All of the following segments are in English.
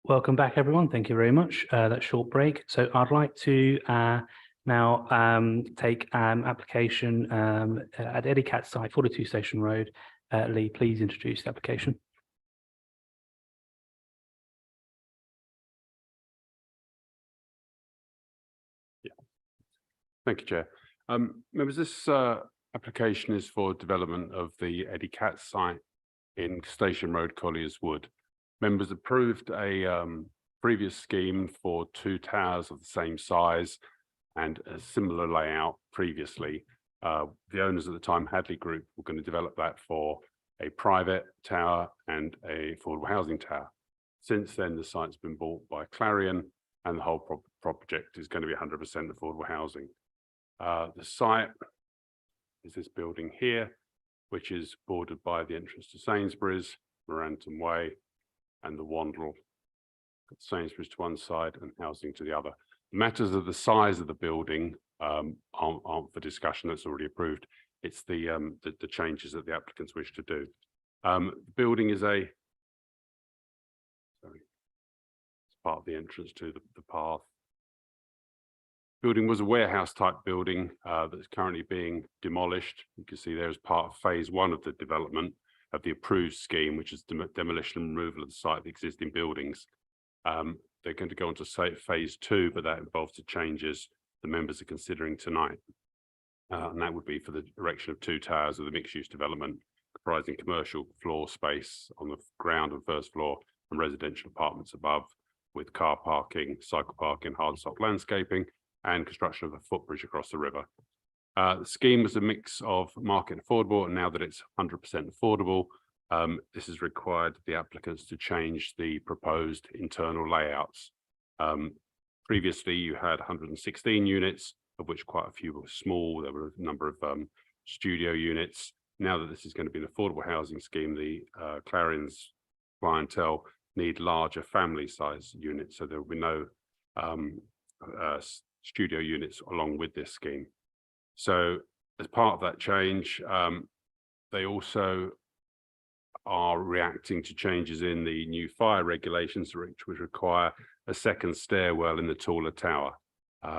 Welcome back, everyone. Thank you very much. That short break. So I'd like to now take application at Edicat site, 42 Station Road. Lee, please introduce the application. Thank you, Chair. Members, this application is for development of the Edicat site in Station Road, Colliers Wood. Members approved a previous scheme for 2 towers of the same size and a similar layout previously. The owners at the time, Hadley Group, were going to develop that for a private tower and a affordable housing tower. Since then, the site's been bought by Clarion and the whole project is going to be 100% affordable housing. The site is this building here, which is bordered by the entrance to Sainsbury's, Moranton Way, and the Wandle. Sainsbury's to one side and housing to the other. Matters of the size of the building aren't for discussion. That's already approved. It's the changes that the applicants wish to do. The building is it's part of the entrance to the path. Building was a warehouse type building that's currently being demolished. You can see there as part of phase 1 of the development of the approved scheme, which is demolition and removal of the site of the existing buildings. They're going to go on to phase 2, but that involves the changes the members are considering tonight. And that would be for the erection of 2 towers of the mixed-use development, comprising commercial floor space on the ground and first floor and residential apartments above, with car parking, cycle parking, hard soft landscaping, and construction of a footbridge across the river. The scheme was a mix of market affordable, and now that it's 100% affordable, this has required the applicants to change the proposed internal layouts. Previously, you had 116 units, of which quite a few were small. There were a number of studio units. Now that this is going to be an affordable housing scheme, the Clarion's clientele need larger family size units, so there will be no studio units along with this scheme. So as part of that change, they also are reacting to changes in the new fire regulations, which would require a second stairwell in the taller tower.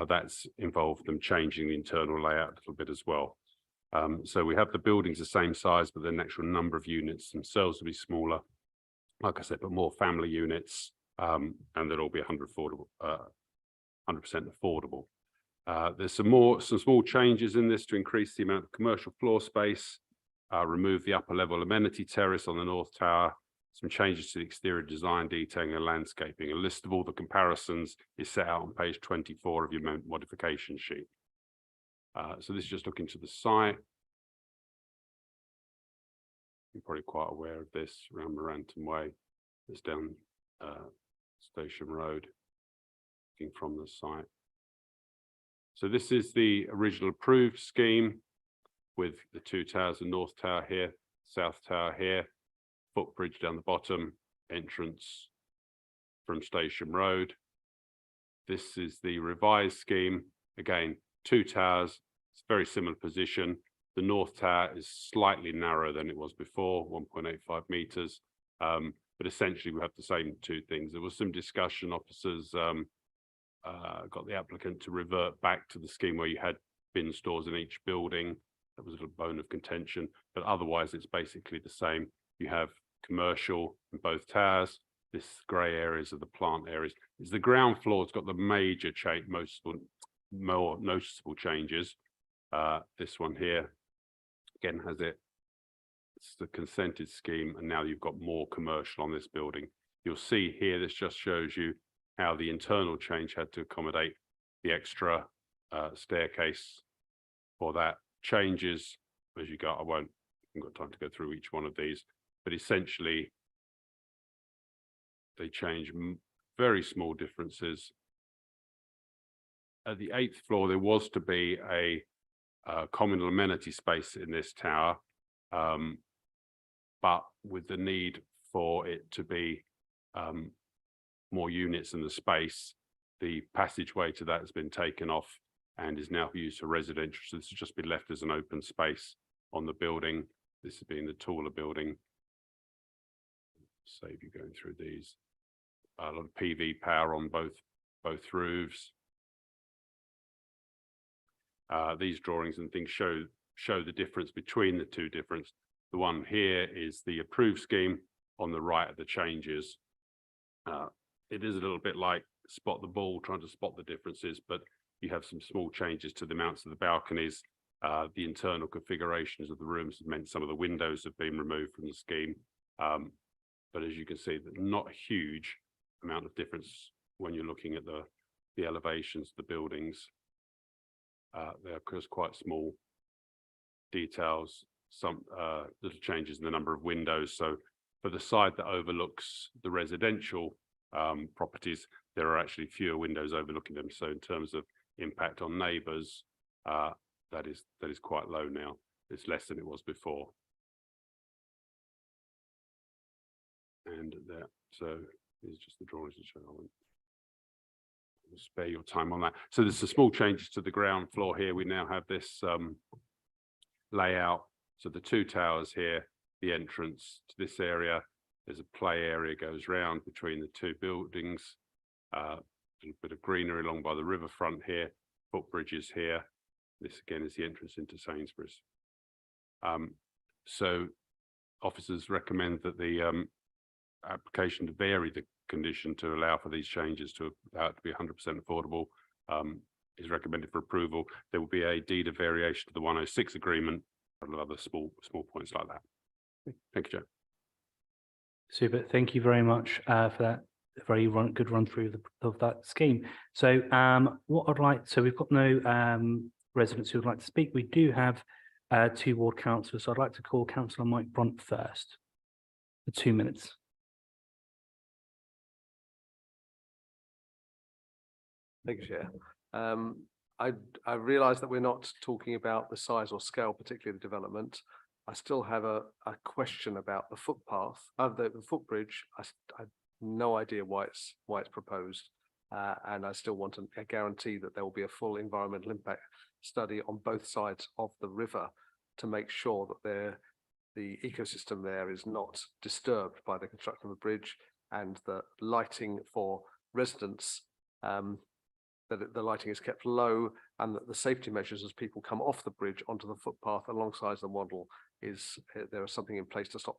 That's involved them changing the internal layout a little bit as well. So we have the buildings the same size, but the actual number of units themselves will be smaller. Like I said, but more family units, and they'll all be 100% affordable. There's some small changes in this to increase the amount of commercial floor space, remove the upper level amenity terrace on the north tower, some changes to the exterior design, detailing and landscaping. A list of all the comparisons is set out on page 24 of your modification sheet. So this is just looking to the site. You're probably quite aware of this around Moranton Way. It's down Station Road, looking from the site. So this is the original approved scheme with the 2 towers, the north tower here, south tower here, footbridge down the bottom, entrance from Station Road. This is the revised scheme. Again, 2 towers, it's a very similar position. The north tower is slightly narrower than it was before, 1.85 meters. But essentially we have the same 2 things. There was some discussion, officers got the applicant to revert back to the scheme where you had bin stores in each building. That was a bone of contention, but otherwise it's basically the same. You have commercial in both towers. This grey areas are the plant areas. Is the ground floor has got the major change, more noticeable changes. This one here again has it's the consented scheme, and now you've got more commercial on this building. You'll see here, this just shows you how the internal change had to accommodate the extra staircase for that. Changes as you go. I haven't got time to go through each one of these, but essentially they change very small differences. At the 8th floor, there was to be a communal amenity space in this tower, but with the need for it to be more units in the space, the passageway to that has been taken off and is now used for residential. So this has just been left as an open space on the building. This has been the taller building. Save you going through these. a lot of PV power on both roofs. These drawings and things show the difference between the two difference. The one here is the approved scheme. On the right are the changes. It is a little bit like spot the ball, trying to spot the differences, but you have some small changes to the mounts of the balconies. The internal configurations of the rooms have meant some of the windows have been removed from the scheme. But as you can see, there's not a huge amount of difference when you're looking at the elevations of the buildings. There are quite small details, some little changes in the number of windows. So for the side that overlooks the residential properties, there are actually fewer windows overlooking them. So in terms of impact on neighbours, that is quite low now. It's less than it was before. And that, so these are just the drawings to show. I'll spare your time on that. So there's some small changes to the ground floor here. We now have this layout. So the two towers here, the entrance to this area, there's a play area goes round between the two buildings. A little bit of greenery along by the riverfront here, footbridges here. This again is the entrance into Sainsbury's. So officers recommend that the application to vary the condition to allow for these changes to allow it to be 100% affordable is recommended for approval. There will be a deed of variation to the 106 agreement and other small points like that. Thank you, Joe. Super. Thank you very much for that very good run through of that scheme. So what I'd like, so we've got no residents who would like to speak. We do have two ward councillors. So I'd like to call Councillor Mike Brunt first for 2 minutes. Thank you, Chair. I realise that we're not talking about the size or scale, particularly the development. I still have a question about the footpath, the footbridge. I have no idea why it's proposed, and I still want a guarantee that there will be a full environmental impact study on both sides of the river to make sure that the ecosystem there is not disturbed by the construction of the bridge, and the lighting for residents, that the lighting is kept low, and that the safety measures as people come off the bridge onto the footpath alongside the model is there is something in place to stop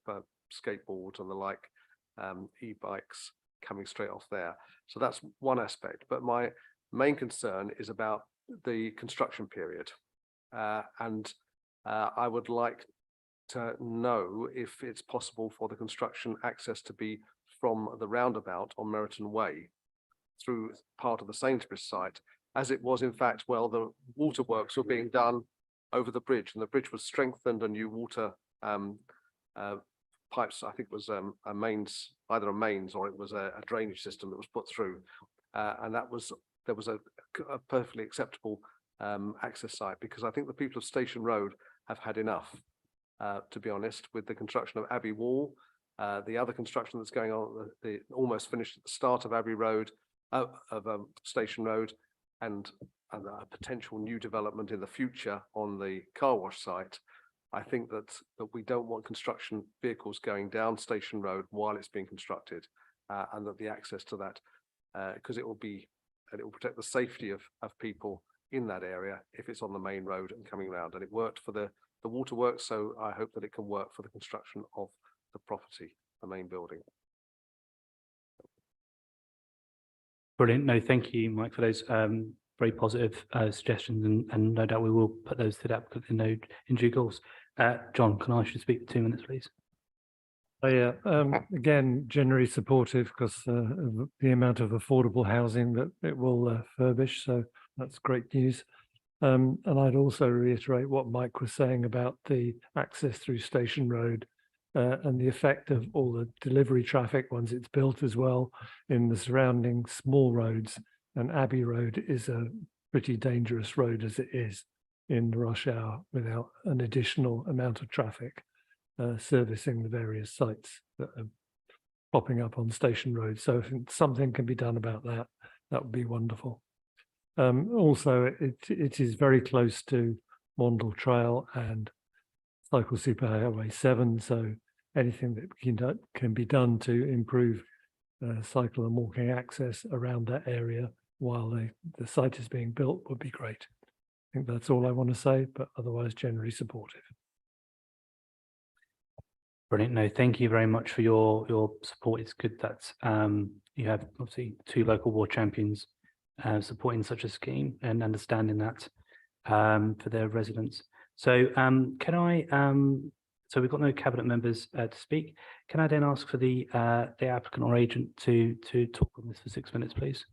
skateboards and the like, e-bikes coming straight off there. So that's one aspect. But my main concern is about the construction period, and I would like to know if it's possible for the construction access to be from the roundabout on Meriton Way through part of the Sainsbury's site, as it was in fact, well, the waterworks were being done over the bridge, and the bridge was strengthened, and new water pipes, I think it was a mains, either a mains or it was a drainage system that was put through, and there was a perfectly acceptable access site, because I think the people of Station Road have had enough, to be honest, with the construction of Abbey Wall, the other construction that's going on, the almost finished at the start of Abbey Road, of Station Road, and a potential new development in the future on the car wash site. I think that we don't want construction vehicles going down Station Road while it's being constructed, and that the access to that, because it will protect the safety of people in that area if it's on the main road and coming around. And it worked for the waterworks, so I hope that it can work for the construction of the property, the main building. Brilliant. No, thank you, Mike, for those very positive suggestions, and no doubt we will put those to the applicant in due course. John, can I ask you to speak for 2 minutes, please? Yeah, again, generally supportive because of the amount of affordable housing that it will furbish, so that's great news. And I'd also reiterate what Mike was saying about the access through Station Road and the effect of all the delivery traffic once it's built as well in the surrounding small roads. And Abbey Road is a pretty dangerous road as it is in the rush hour without an additional amount of traffic servicing the various sites that are popping up on Station Road. So if something can be done about that, that would be wonderful. Also, it is very close to Mondle Trail and Cycle Superhighway 7, so anything that can be done to improve cycle and walking access around that area while the site is being built would be great. I think that's all I want to say, but otherwise generally supportive. Brilliant. No, thank you very much for your support. It's good that you have obviously 2 local ward champions supporting such a scheme and understanding that for their residents. So can I, so we've got no cabinet members to speak. Can I then ask for the applicant or agent to talk on this for 6 minutes, please?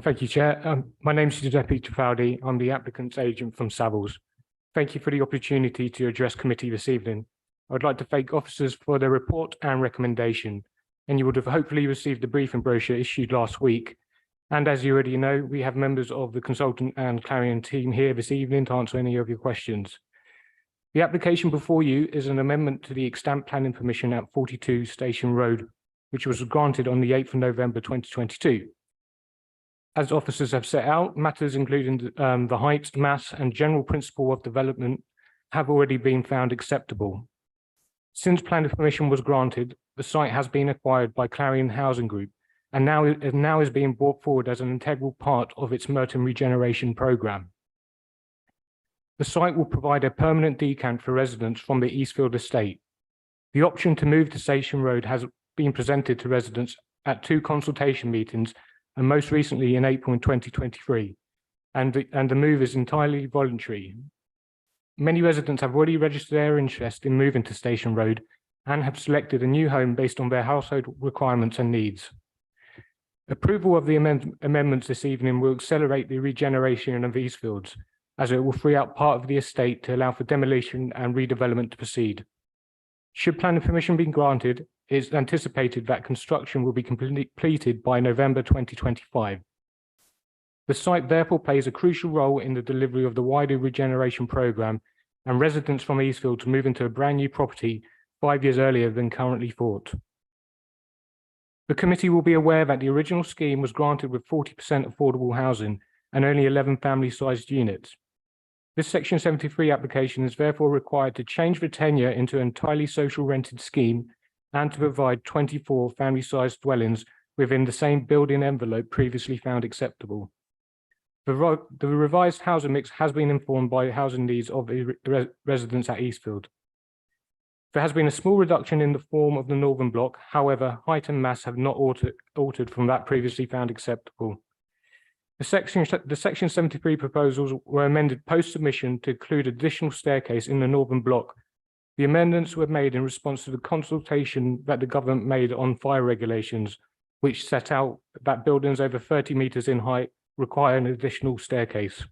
Thank you, Chair. My name is Giuseppe Trifaldi. I'm the applicant's agent from Savills. Thank you for the opportunity to address committee this evening. I would like to thank officers for their report and recommendation, and you would have hopefully received the briefing brochure issued last week. And as you already know, we have members of the consultant and Clarion team here this evening to answer any of your questions. The application before you is an amendment to the extant planning permission at 42 Station Road, which was granted on the 8th of November 2022. As officers have set out, matters including the height, mass, and general principle of development have already been found acceptable. Since planning permission was granted, the site has been acquired by Clarion Housing Group and now is being brought forward as an integral part of its Merton regeneration programme. The site will provide a permanent decant for residents from the Eastfield estate. The option to move to Station Road has been presented to residents at 2 consultation meetings, and most recently in April 2023, and the move is entirely voluntary. Many residents have already registered their interest in moving to Station Road and have selected a new home based on their household requirements and needs. Approval of the amendments this evening will accelerate the regeneration of Eastfields, as it will free up part of the estate to allow for demolition and redevelopment to proceed. Should planning permission be granted, it is anticipated that construction will be completed by November 2025. The site therefore plays a crucial role in the delivery of the wider regeneration programme, and residents from Eastfield to move into a brand new property 5 years earlier than currently thought. The committee will be aware that the original scheme was granted with 40% affordable housing and only 11 family-sized units. This Section 73 application is therefore required to change the tenure into an entirely social rented scheme and to provide 24 family-sized dwellings within the same building envelope previously found acceptable. The revised housing mix has been informed by housing needs of the residents at Eastfield. There has been a small reduction in the form of the northern block. However, height and mass have not altered from that previously found acceptable. The Section 73 proposals were amended post-submission to include additional staircase in the northern block. The amendments were made in response to the consultation that the government made on fire regulations, which set out that buildings over 30 metres in height require an additional staircase.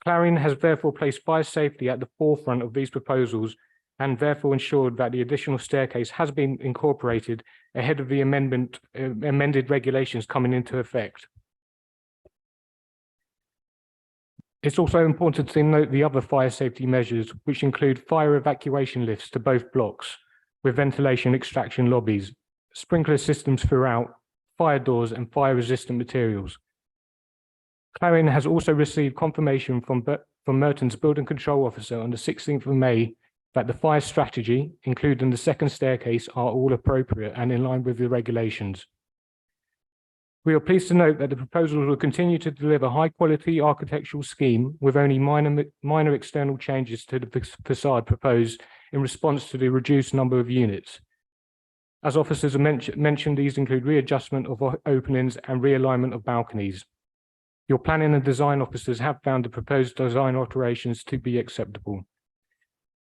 Clarion has therefore placed fire safety at the forefront of these proposals and therefore ensured that the additional staircase has been incorporated ahead of the amended regulations coming into effect. It's also important to note the other fire safety measures, which include fire evacuation lifts to both blocks with ventilation extraction lobbies, sprinkler systems throughout, fire doors and fire resistant materials. Clarion has also received confirmation from Merton's building control officer on the 16th of May that the fire strategy, including the second staircase, are all appropriate and in line with the regulations. We are pleased to note that the proposals will continue to deliver high-quality architectural scheme with only minor external changes to the facade proposed in response to the reduced number of units. As officers mentioned, these include readjustment of openings and realignment of balconies. Your planning and design officers have found the proposed design alterations to be acceptable.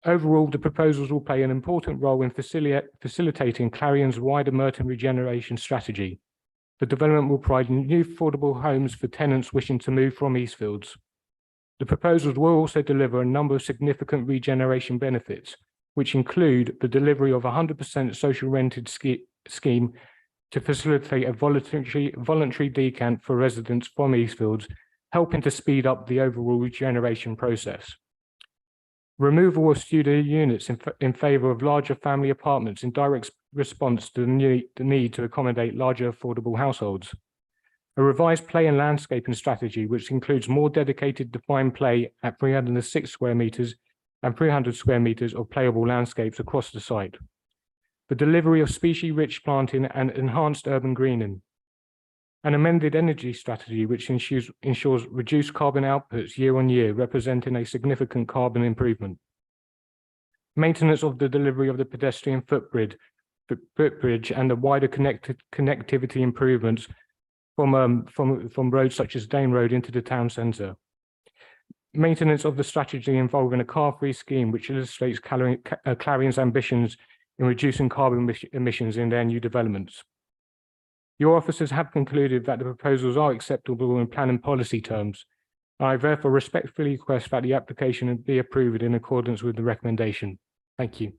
Overall, the proposals will play an important role in facilitating Clarion's wider Merton regeneration strategy. The development will provide new affordable homes for tenants wishing to move from Eastfields. The proposals will also deliver a number of significant regeneration benefits, which include the delivery of 100% social rented scheme to facilitate a voluntary decant for residents from Eastfields, helping to speed up the overall regeneration process. Removal of studio units in favour of larger family apartments in direct response to the need to accommodate larger affordable households. A revised play and landscaping strategy, which includes more dedicated defined play at 306 square metres and 300 square meters of playable landscapes across the site. The delivery of species-rich planting and enhanced urban greening. An amended energy strategy which ensures reduced carbon outputs year on year, representing a significant carbon improvement. Maintenance of the delivery of the pedestrian footbridge and the wider connectivity improvements from roads such as Dane Road into the town centre. Maintenance of the strategy involving a car-free scheme which illustrates Clarion's ambitions in reducing carbon emissions in their new developments. Your officers have concluded that the proposals are acceptable in plan and policy terms. I therefore respectfully request that the application be approved in accordance with the recommendation. Thank you.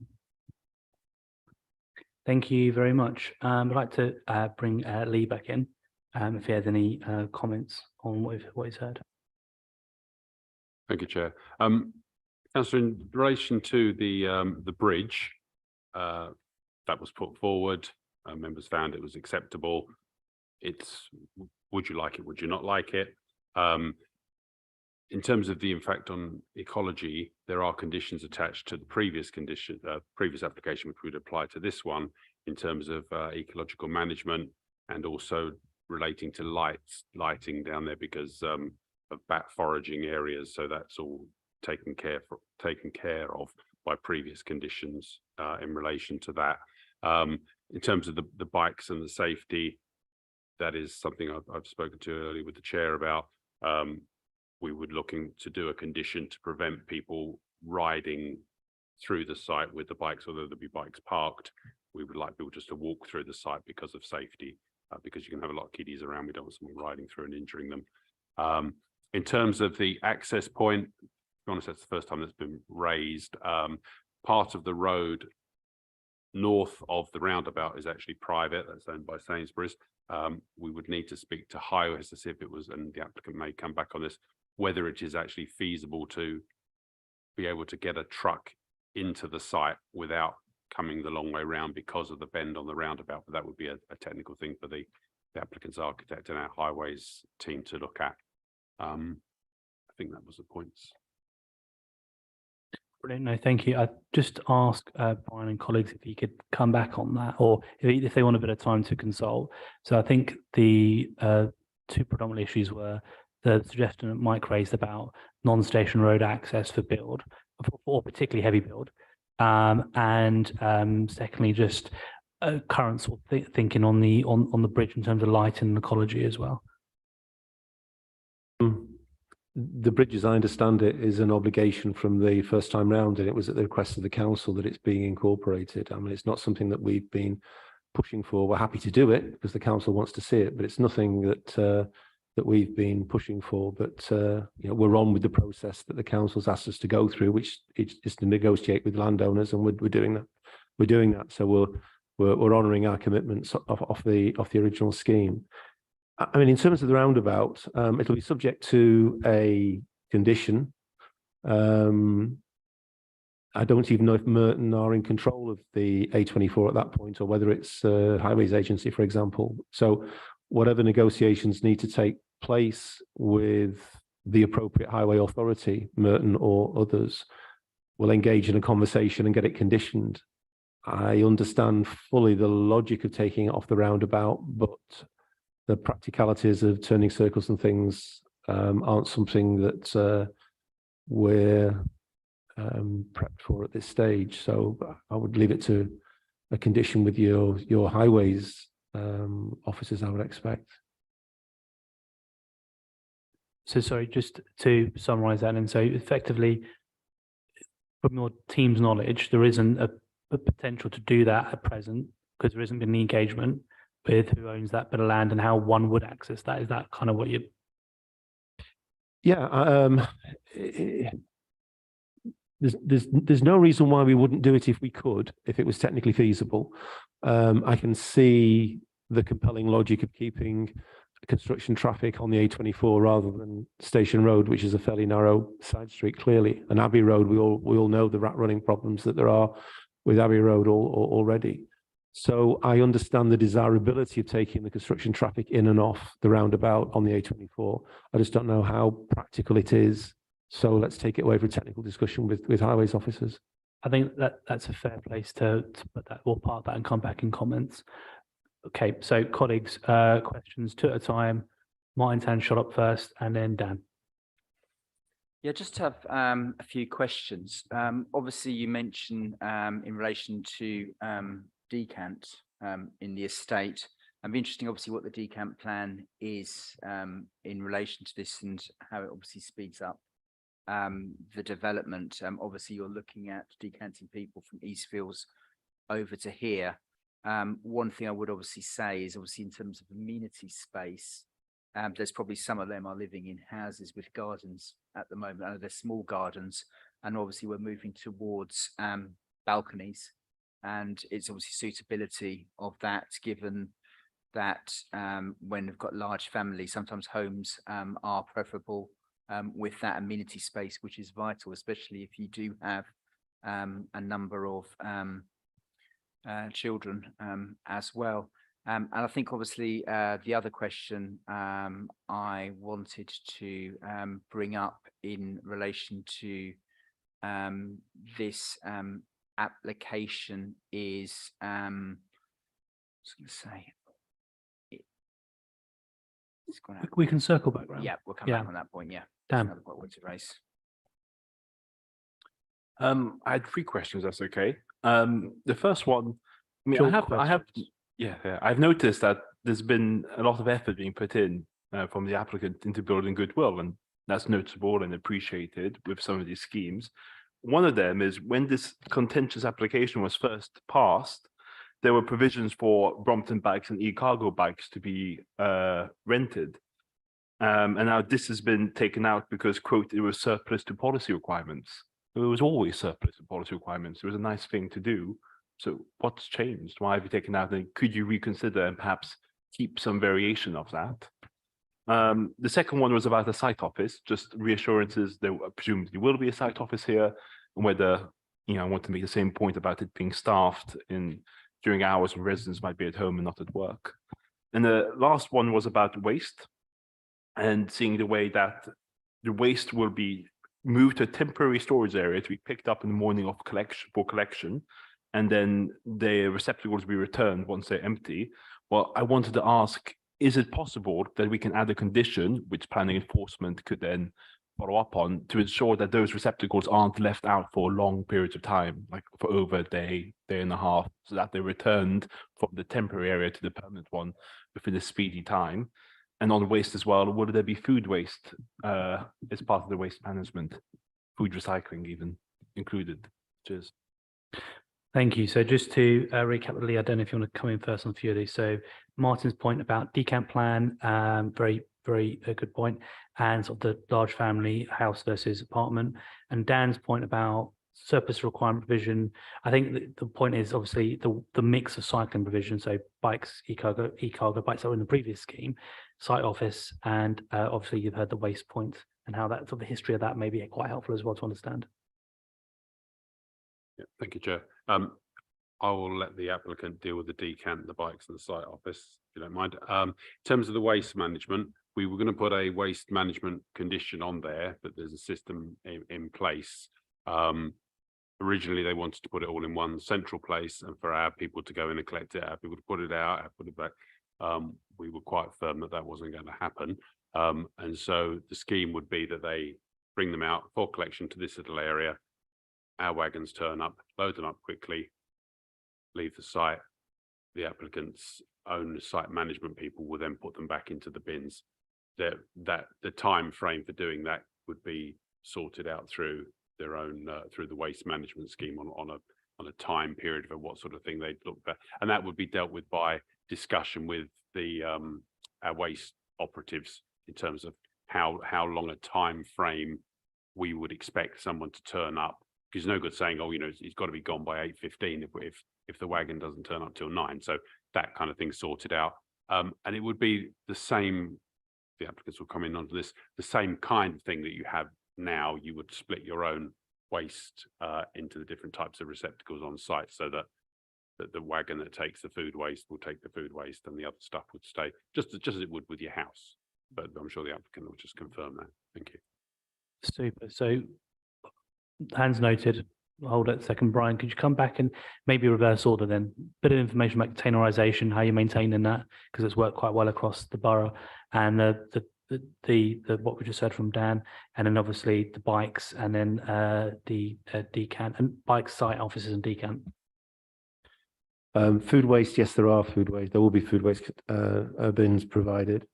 Thank you very much. I'd like to bring Lee back in if he has any comments on what he's heard. Thank you, Chair. Councillor, in relation to the bridge that was put forward, members found it was acceptable. It's would you like it? Would you not like it? In terms of the impact on ecology, there are conditions attached to the previous application, which would apply to this one in terms of ecological management and also relating to lighting down there because of bat foraging areas. So that's all taken care of by previous conditions in relation to that. In terms of the bikes and the safety, that is something I've spoken to earlier with the chair about. We would looking to do a condition to prevent people riding through the site with the bikes, although there'll be bikes parked. We would like people just to walk through the site because of safety, because you can have a lot of kiddies around. We don't want someone riding through and injuring them. In terms of the access point, to be honest, that's the first time that's been raised. Part of the road north of the roundabout is actually private, that's owned by Sainsbury's. We would need to speak to Highways to see if it was, and the applicant may come back on this, whether it is actually feasible to be able to get a truck into the site without coming the long way around because of the bend on the roundabout. But that would be a technical thing for the applicant's architect and our Highways team to look at. I think that was the points. Brilliant. No, thank you. I just ask Brian and colleagues if you could come back on that, or if they want a bit of time to consult. So I think the two predominant issues were the suggestion that Mike raised about non-station road access for build, or particularly heavy build, and secondly, just current sort of thinking on the bridge in terms of light and ecology as well. The bridge, as I understand it, is an obligation from the first time round, and it was at the request of the council that it's being incorporated. I mean, it's not something that we've been pushing for. We're happy to do it because the council wants to see it, but it's nothing that that we've been pushing for. But you know, we're on with the process that the council's asked us to go through, which is to negotiate with landowners, and we're doing that. We're doing that. So we're honouring our commitments off the original scheme. I mean, in terms of the roundabout, it'll be subject to a condition. I don't even know if Merton are in control of the A24 at that point, or whether it's Highways Agency, for example. So whatever negotiations need to take place with the appropriate highway authority, Merton or others, will engage in a conversation and get it conditioned. I understand fully the logic of taking it off the roundabout, but the practicalities of turning circles and things aren't something that we're prepped for at this stage. So I would leave it to a condition with your highways officers, I would expect. So sorry, just to summarise that, and so effectively, from your team's knowledge, there isn't a potential to do that at present because there isn't been the engagement with who owns that bit of land and how one would access that. Is that kind of what you? Yeah, there's no reason why we wouldn't do it if we could, if it was technically feasible. I can see the compelling logic of keeping construction traffic on the A24 rather than Station Road, which is a fairly narrow side street, clearly. And Abbey Road, we all know the rat running problems that there are with Abbey Road already. So I understand the desirability of taking the construction traffic in and off the roundabout on the A24. I just don't know how practical it is So let's take it away for a technical discussion with highways officers. I think that's a fair place to put that, or part of that, and come back in comments. Okay, so colleagues, questions two at a time. Martin's hand shot up first, and then Dan. Yeah, just to have a few questions. Obviously, you mentioned in relation to decant in the estate. It'd be interesting, obviously, what the decant plan is in relation to this and how it obviously speeds up the development. Obviously, you're looking at decanting people from Eastfields over to here. One thing I would obviously say is, obviously, in terms of amenity space, there's probably some of them are living in houses with gardens at the moment. I know they're small gardens, and obviously we're moving towards balconies, and it's obviously suitability of that, given that when we've got large families, sometimes homes are preferable with that amenity space, which is vital, especially if you do have a number of children as well. And I think obviously the other question I wanted to bring up in relation to this application is, I was going to say, it's gonna have, We can circle back round. yeah, we'll come Yeah. back on that point. Yeah, Dan. another point to raise. I had 3 questions. That's okay. The first one, I mean, Short I've noticed that there's been a lot of effort being put in from the applicant into building goodwill, and that's notable and appreciated with some of these schemes. One of them is when this contentious application was first passed, there were provisions for Brompton bikes and e-cargo bikes to be rented. And now this has been taken out because, quote, it was surplus to policy requirements. It was always surplus to policy requirements. It was a nice thing to do. So what's changed? Why have you taken out? And could you reconsider and perhaps keep some variation of that? The second one was about the site office, just reassurances there presumably will be a site office here, and whether, I want to make the same point about it being staffed during hours when residents might be at home and not at work. And the last one was about waste, and seeing the way that the waste will be moved to a temporary storage area to be picked up in the morning of collection, and then the receptacles will be returned once they're empty. Well, I wanted to ask, is it possible that we can add a condition which planning enforcement could then follow up on to ensure that those receptacles aren't left out for long periods of time, like for over a day and a half, so that they're returned from the temporary area to the permanent one within a speedy time? And on waste as well, would there be food waste as part of the waste management, food recycling even included? Cheers. Thank you. So just to recap, Lee, I don't know if you want to come in first on a few of these. So Martin's point about decant plan, very good point, and sort of the large family house versus apartment. And Dan's point about surplus requirement provision. I think the point is obviously the mix of cycling provision. So bikes, e-cargo bikes that were in the previous scheme, site office, and obviously you've heard the waste point and how that sort of the history of that may be quite helpful as well to understand. Yeah, thank you, Chair. I will let the applicant deal with the decant, the bikes and the site office, if you don't mind. In terms of the waste management, we were going to put a waste management condition on there, but there's a system in place. Originally, they wanted to put it all in one central place and for our people to go in and collect it, our people to put it out, put it back. We were quite firm that that wasn't going to happen. And so the scheme would be that they bring them out for collection to this little area. Our wagons turn up, load them up quickly, leave the site. The applicant's own site management people will then put them back into the bins. The time frame for doing that would be sorted out through their own through the waste management scheme on a time period of what sort of thing they'd look at, and that would be dealt with by discussion with the our waste operatives in terms of how long a time frame we would expect someone to turn up. Because no good saying, oh, it's got to be gone by 8:15 if the wagon doesn't turn up till 9. So that kind of thing sorted out, and it would be the same. The applicants will come in onto this, the same kind of thing that you have now. You would split your own waste into the different types of receptacles on site, so that the wagon that takes the food waste will take the food waste, and the other stuff would stay just as it would with your house. But I'm sure the applicant will just confirm that. Thank you. Super. So hands noted. Hold it a second, Brian. Could you come back and maybe reverse order then? Bit of information about containerization, how you're maintaining that, because it's worked quite well across the borough, and the what we just heard from Dan, and then obviously the bikes, and then the decant and bike site offices and decant. Food waste, yes, there are food waste. There will be food waste bins provided.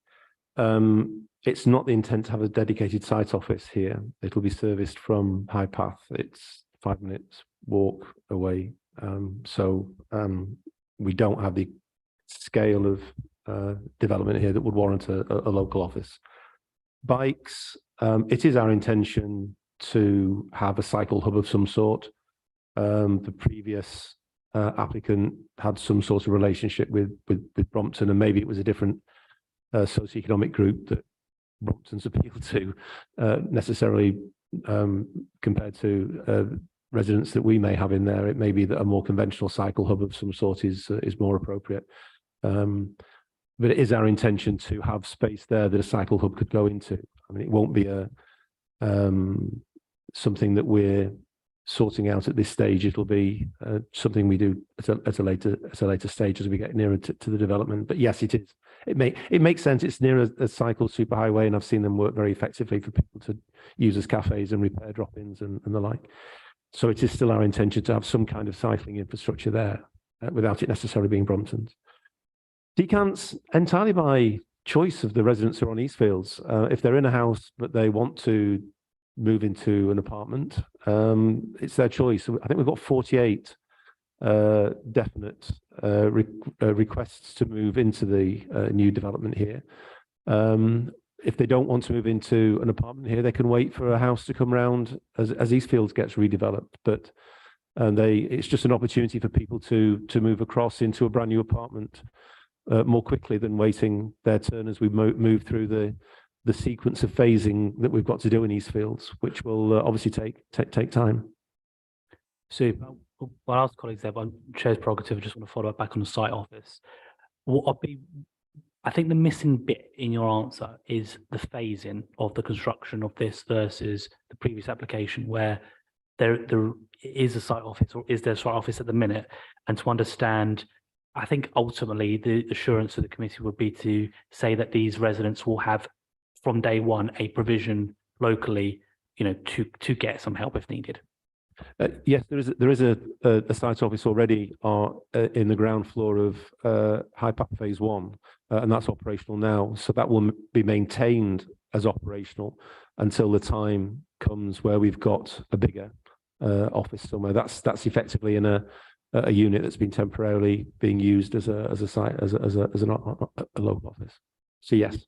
It's not the intent to have a dedicated site office here. It'll be serviced from High Path. It's 5 minutes walk away. We don't have the scale of development here that would warrant a local office. Bikes, it is our intention to have a cycle hub of some sort. The previous applicant had some sort of relationship with Brompton, and maybe it was a different socioeconomic group that Brompton's appealed to necessarily compared to residents that we may have in there. It may be that a more conventional cycle hub of some sort is more appropriate. But it is our intention to have space there that a cycle hub could go into. I mean, it won't be a something that we're sorting out at this stage. It'll be something we do at a later stage as we get nearer to the development. But yes, it is. It makes sense. It's near a cycle superhighway, and I've seen them work very effectively for people to use as cafes and repair drop-ins and the like. So it is still our intention to have some kind of cycling infrastructure there without it necessarily being Brompton's. Decants entirely by choice of the residents who are on Eastfields. If they're in a house but they want to move into an apartment, it's their choice. I think we've got 48 definite requests to move into the new development here. If they don't want to move into an apartment here, they can wait for a house to come round as Eastfields gets redeveloped. But it's just an opportunity for people to move across into a brand new apartment more quickly than waiting their turn as we move through the sequence of phasing that we've got to do in Eastfields, which will obviously take time. Super. Well, I asked colleagues there, but on Chair's prerogative, I just want to follow up back on the site office. I think the missing bit in your answer is the phasing of the construction of this versus the previous application, where there is a site office, or is there a site office at the minute? And to understand, I think ultimately the assurance of the committee would be to say that these residents will have from day one a provision locally, to get some help if needed. Yes, there is a site office already in the ground floor of High Path Phase 1, and that's operational now. So that will be maintained as operational until the time comes where we've got a bigger office somewhere. That's effectively in a unit that's been temporarily being used as a site as a local office. So yes.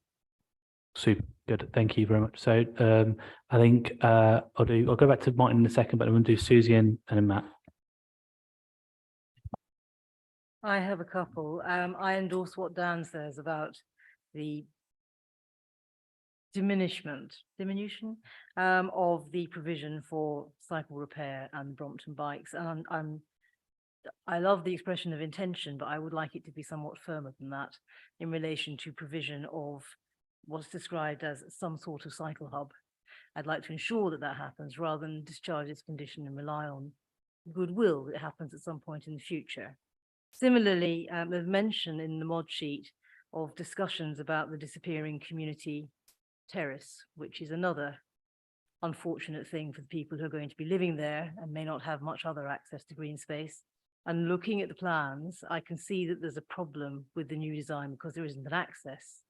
Super good. Thank you very much. So I think I'll go back to Martin in a second, but I'm going to do Susie and then Matt. I have a couple. I endorse what Dan says about the diminution of the provision for cycle repair and Brompton bikes. And I love the expression of intention, but I would like it to be somewhat firmer than that in relation to provision of what's described as some sort of cycle hub. I'd like to ensure that that happens rather than discharge its condition and rely on goodwill that happens at some point in the future. Similarly, there's mention in the mod sheet of discussions about the disappearing community terrace, which is another unfortunate thing for the people who are going to be living there and may not have much other access to green space. And looking at the plans, I can see that there's a problem with the new design because there isn't an access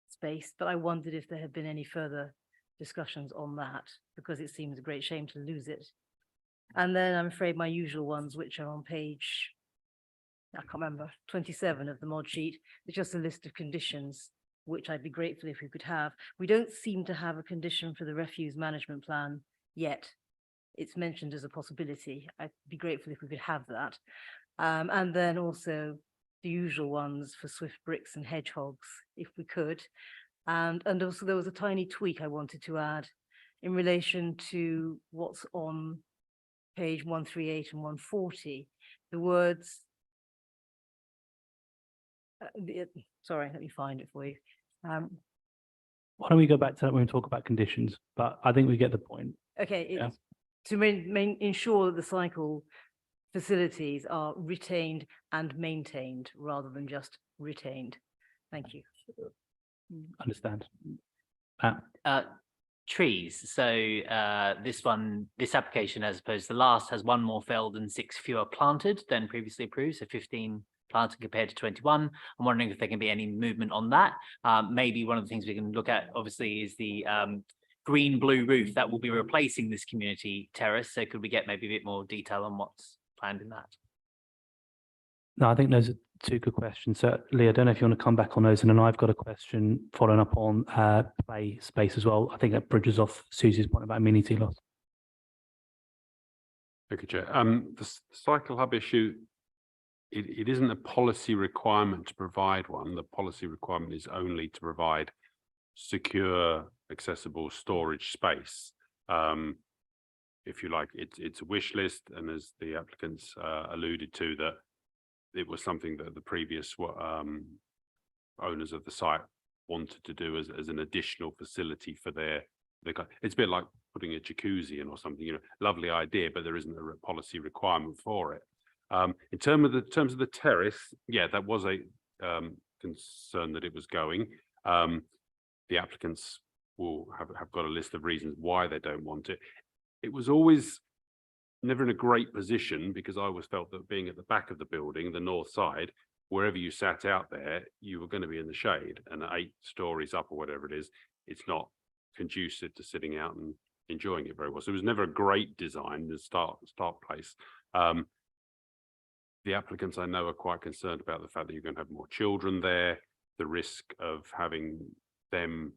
space, but I wondered if there had been any further discussions on that, because it seems a great shame to lose it. And then I'm afraid my usual ones, which are on page, I can't remember, 27 of the mod sheet, it's just a list of conditions, which I'd be grateful if we could have. We don't seem to have a condition for the refuse management plan yet. It's mentioned as a possibility. I'd be grateful if we could have that. And then also the usual ones for Swift Bricks and Hedgehogs, if we could. And also there was a tiny tweak I wanted to add in relation to what's on page 138 and 140. The words, sorry, let me find it for you. Why don't we go back to that when we talk about conditions? But I think we get the point. Okay, Yeah. it's to ensure that the cycle facilities are retained and maintained rather than just retained. Thank you. Understand. Trees. So this application, as opposed to the last, has 1 more felled and 6 fewer planted than previously approved. So 15 planted compared to 21. I'm wondering if there can be any movement on that. Maybe one of the things we can look at, obviously, is the green-blue roof that will be replacing this community terrace. So could we get maybe a bit more detail on what's planned in that? No, I think those are 2 good questions. So Lee, I don't know if you want to come back on those, and then I've got a question following up on play space as well. I think that bridges off Susie's point about amenity loss. Thank you, Chair. The cycle hub issue, it isn't a policy requirement to provide one. The policy requirement is only to provide secure, accessible storage space. If you like, it's a wish list, and as the applicants alluded to, that it was something that the previous owners of the site wanted to do as an additional facility for their. It's a bit like putting a jacuzzi in or something. Lovely idea, but there isn't a policy requirement for it. In terms of the terrace, yeah, that was a concern that it was going. The applicants will have got a list of reasons why they don't want it. It was always never in a great position, because I always felt that being at the back of the building, the north side, wherever you sat out there, you were going to be in the shade, and at 8 stories up or whatever it is, it's not conducive to sitting out and enjoying it very well. So it was never a great design, the start place. The applicants I know are quite concerned about the fact that you're going to have more children there, the risk of having them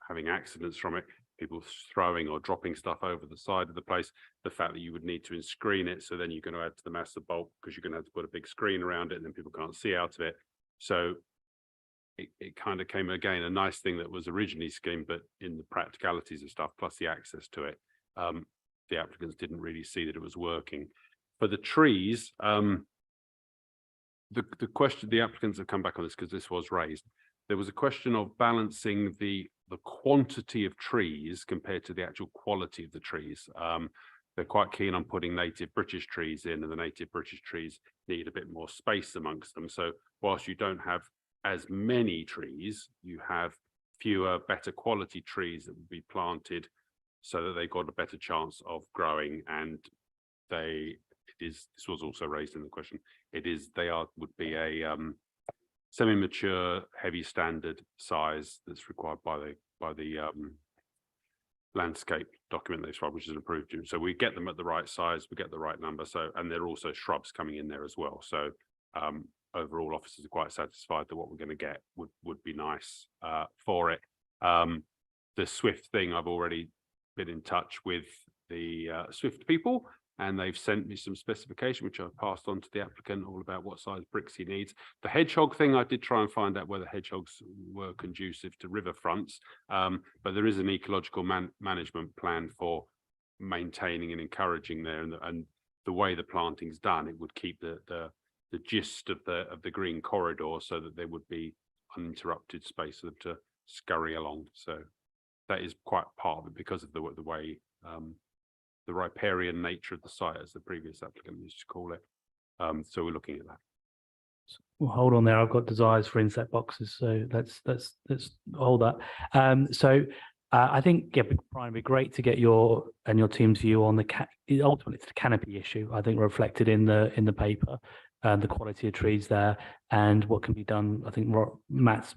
having accidents from it, people throwing or dropping stuff over the side of the place, the fact that you would need to inscreen it, so then you're going to add to the massive bulk because you're going to have to put a big screen around it, and then people can't see out of it. So it kind of came, again, a nice thing that was originally schemed, but in the practicalities of stuff, plus the access to it, the applicants didn't really see that it was working. For the trees, the question, the applicants have come back on this because this was raised. There was a question of balancing the quantity of trees compared to the actual quality of the trees. They're quite keen on putting native British trees in, and the native British trees need a bit more space amongst them. So whilst you don't have as many trees, you have fewer, better quality trees that will be planted so that they've got a better chance of growing. And this was also raised in the question, would be a semi-mature, heavy standard size that's required by the landscape document they described, which is an approved unit. So we get them at the right size, we get the right number. So, and there are also shrubs coming in there as well. So overall, officers are quite satisfied that what we're going to get would be nice for it. The Swift thing, I've already been in touch with the Swift people, and they've sent me some specification, which I've passed on to the applicant, all about what size bricks he needs. The hedgehog thing, I did try and find out whether hedgehogs were conducive to riverfronts, but there is an ecological management plan for maintaining and encouraging there, and the way the planting's done, it would keep the gist of the green corridor, so that there would be uninterrupted space for them to scurry along. So that is quite part of it, because of the way the riparian nature of the site, as the previous applicant used to call it. So we're looking at that. Well, hold on there. I've got desires for inset boxes, so let's hold that. I think, yeah, Brian, it'd be great to get your and your team's view on ultimately it's the canopy issue. I think reflected in the paper, the quality of trees there, and what can be done. I think Matt's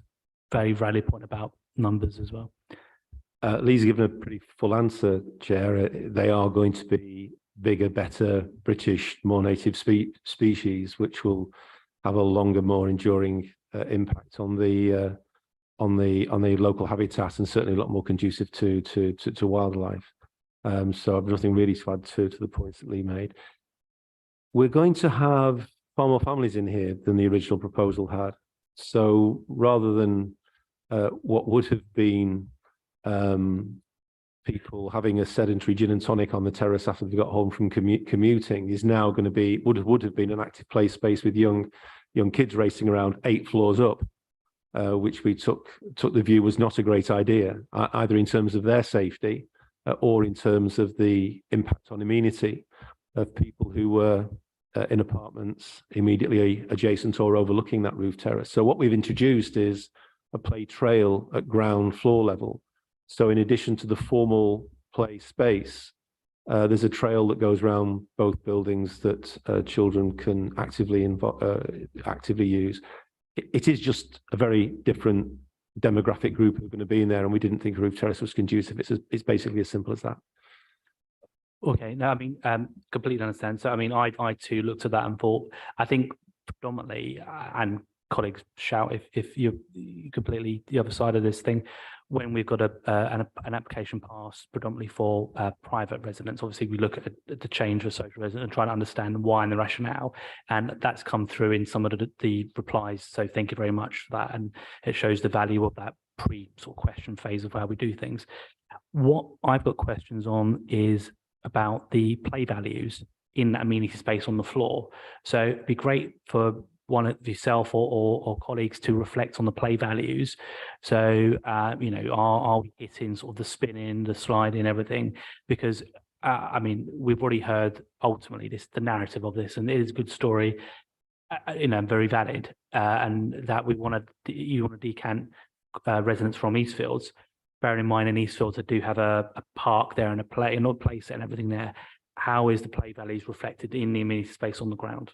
very valid point about numbers as well. Lee's given a pretty full answer, Chair. They are going to be bigger, better, British, more native species, which will have a longer, more enduring impact on the local habitat, and certainly a lot more conducive to wildlife. So I've nothing really to add to the points that Lee made. We're going to have far more families in here than the original proposal had. So rather than what would have been people having a sedentary gin and tonic on the terrace after they got home from commuting, is now going to be would have been an active play space with young kids racing around 8 floors up. which we took the view was not a great idea, either in terms of their safety or in terms of the impact on amenity of people who were in apartments immediately adjacent or overlooking that roof terrace. So what we've introduced is a play trail at ground floor level. So in addition to the formal play space, there's a trail that goes around both buildings that children can actively use. It is just a very different demographic group who are going to be in there, and we didn't think a roof terrace was conducive. It's basically as simple as that. Okay, no, I mean, completely understand. So, I mean, I too looked at that and thought, I think predominantly, and colleagues shout if you're completely the other side of this thing, when we've got an application passed predominantly for private residents, obviously we look at the change for social residents and try to understand why and the rationale, and that's come through in some of the replies. So thank you very much for that, and it shows the value of that sort of question phase of how we do things. What I've got questions on is about the play values in that amenity space on the floor. So it'd be great for one of yourself or colleagues to reflect on the play values. So, you know, are we hitting sort of the spinning, the sliding, everything? Because, I mean, we've already heard ultimately the narrative of this, and it is a good story, you know, very valid, and that you want to decant residents from Eastfields. Bearing in mind in Eastfields, I do have a park there and a play set and everything there. How is the play values reflected in the amenity space on the ground?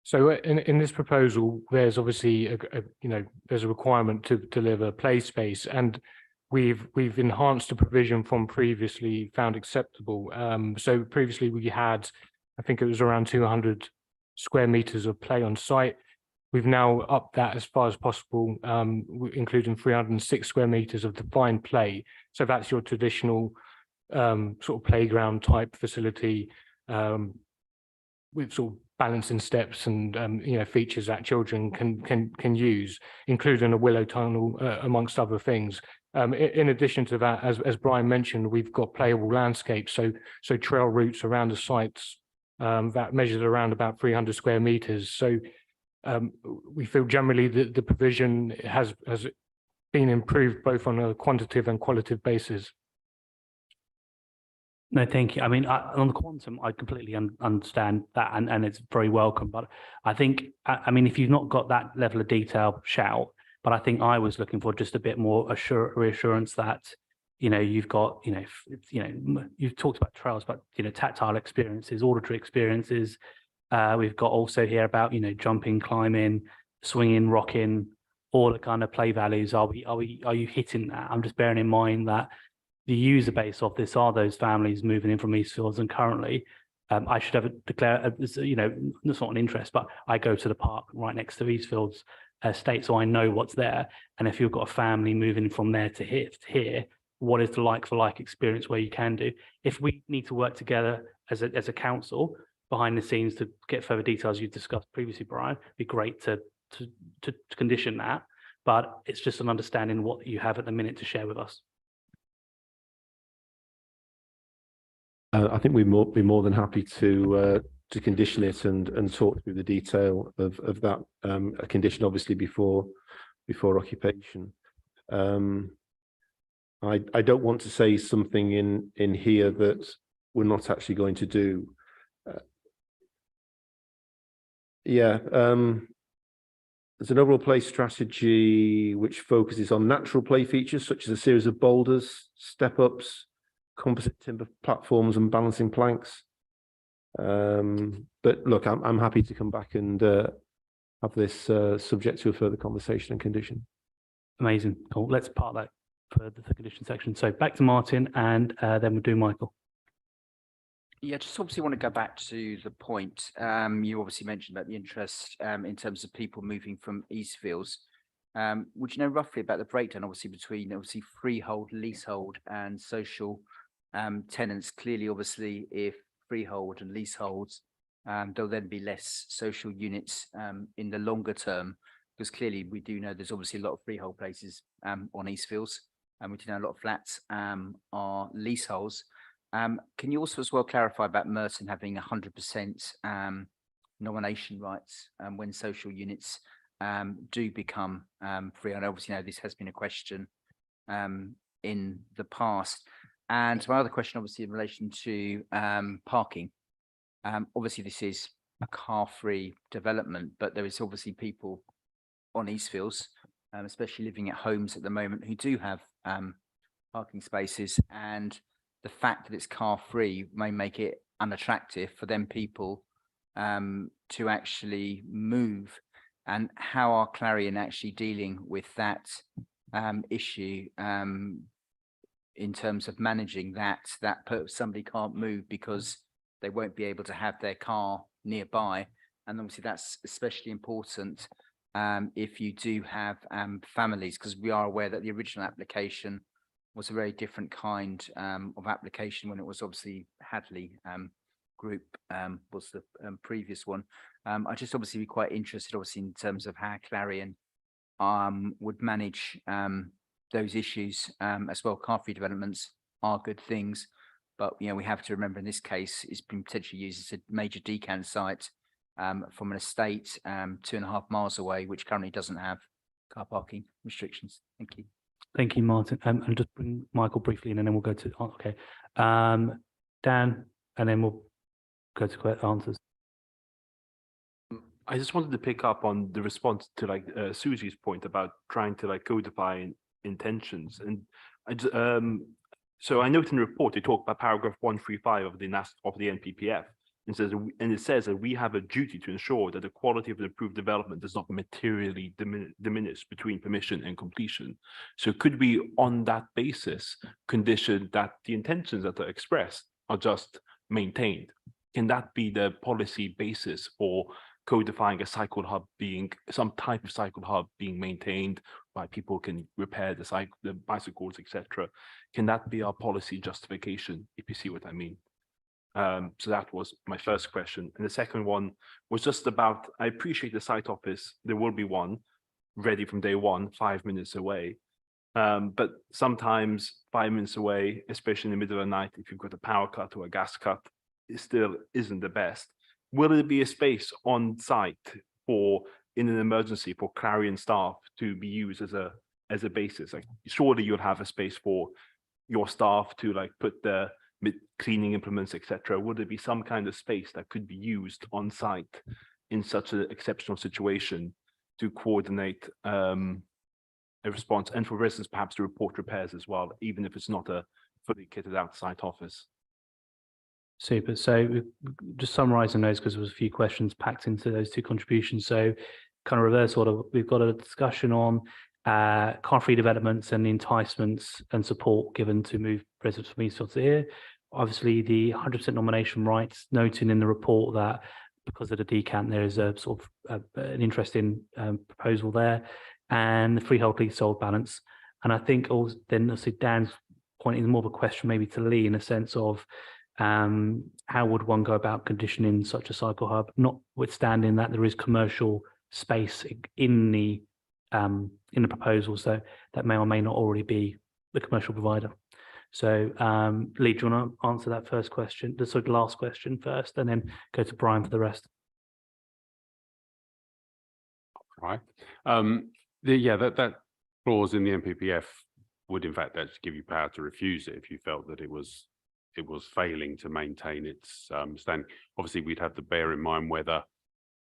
So in this proposal, there's obviously there's a requirement to deliver play space, and we've enhanced the provision from previously found acceptable. So previously we had, I think it was around 200 square meters of play on site. We've now upped that as far as possible, including 306 square meters of defined play. So that's your traditional sort of playground type facility with sort of balancing steps and features that children can use, including a willow tunnel amongst other things. In addition to that, as Brian mentioned, we've got playable landscapes, so trail routes around the sites that measures around about 300 square meters. So we feel generally that the provision has been improved both on a quantitative and qualitative basis. No, thank you. I mean, on the quantum, I completely understand that, and it's very welcome. But I think, I mean, if you've not got that level of detail, shout. But I think I was looking for just a bit more reassurance that, you've got, you've talked about trails, but, tactile experiences, auditory experiences. We've got also here about, jumping, climbing, swinging, rocking, all the kind of play values. Are you hitting that? I'm just bearing in mind that the user base of this are those families moving in from Eastfields, and currently I should have declared, it's not an interest, but I go to the park right next to Eastfields estate, so I know what's there. And if you've got a family moving from there to here, what is the like for like experience where you can do? If we need to work together as a council behind the scenes to get further details you've discussed previously, Brian, it'd be great to condition that. But it's just an understanding what you have at the minute to share with us. I think we'd be more than happy to condition it and talk through the detail of that a condition, obviously before occupation. I don't want to say something in here that we're not actually going to do. There's an overall play strategy which focuses on natural play features such as a series of boulders, step-ups, composite timber platforms and balancing planks. But look, I'm happy to come back and have this subject to a further conversation and condition. Amazing. Cool. Let's part that for the condition section. So back to Martin, and then we'll do Michael. Yeah, just obviously want to go back to the point. You obviously mentioned about the interest in terms of people moving from Eastfields. Would you know roughly about the breakdown, obviously, between freehold, leasehold, and social tenants? Clearly, obviously, if freehold and leaseholds, there'll then be less social units in the longer term, because clearly we do know there's obviously a lot of freehold places on Eastfields, and we do know a lot of flats are leaseholds. Can you also as well clarify about Merton having 100% nomination rights when social units do become free? And obviously, this has been a question in the past. And my other question, obviously, in relation to parking. Obviously, this is a car-free development, but there is obviously people on Eastfields, especially living at homes at the moment, who do have parking spaces, and the fact that it's car-free may make it unattractive for them people to actually move. And how are Clarion actually dealing with that issue in terms of managing that somebody can't move because they won't be able to have their car nearby? And obviously that's especially important if you do have families, because we are aware that the original application was a very different kind of application when it was obviously Hadley Group was the previous one. I just obviously be quite interested obviously in terms of how Clarion would manage those issues as well. Car-free developments are good things, but we have to remember in this case it's been potentially used as a major decant site from an estate 2.5 miles away, which currently doesn't have car parking restrictions. Thank you. Thank you, Martin. And just bring Michael briefly in, and then we'll go to Dan, and then we'll go to answers. I just wanted to pick up on the response to Susie's point about trying to codify intentions, and so I note in the report they talk about paragraph 135 of the NPPF, and it says that we have a duty to ensure that the quality of the approved development does not materially diminish between permission and completion. So could we, on that basis, condition that the intentions that are expressed are just maintained? Can that be the policy basis for codifying a cycle hub being some type of cycle hub being maintained by people can repair the bicycles, etc.? Can that be our policy justification, if you see what I mean? So that was my first question. And the second one was just about, I appreciate the site office. There will be one ready from day one, 5 minutes away. But sometimes 5 minutes away, especially in the middle of the night, if you've got a power cut or a gas cut, it still isn't the best. Will there be a space on site for, in an emergency, for Clarion staff to be used as a basis? Surely you'll have a space for your staff to put the cleaning implements, etc. Would there be some kind of space that could be used on site in such an exceptional situation to coordinate a response, and for residents perhaps to report repairs as well, even if it's not a fully kitted out site office? Super. So just summarising those, because there was a few questions packed into those two contributions. So kind of reverse order, we've got a discussion on car-free developments and the enticements and support given to move residents from Eastfields to here. Obviously, the 100% nomination rights, noting in the report that because of the decant, there is a sort of an interesting proposal there, and the freehold leasehold balance. And I think also then obviously Dan's point is more of a question maybe to Lee, in a sense of how would one go about conditioning such a cycle hub, notwithstanding that there is commercial space in the proposal, so that may or may not already be the commercial provider. So Lee, do you want to answer that first question, the sort of last question first, and then go to Brian for the rest? Right. That clause in the NPPF would in fact actually give you power to refuse it if you felt that it was failing to maintain its standing. Obviously, we'd have to bear in mind whether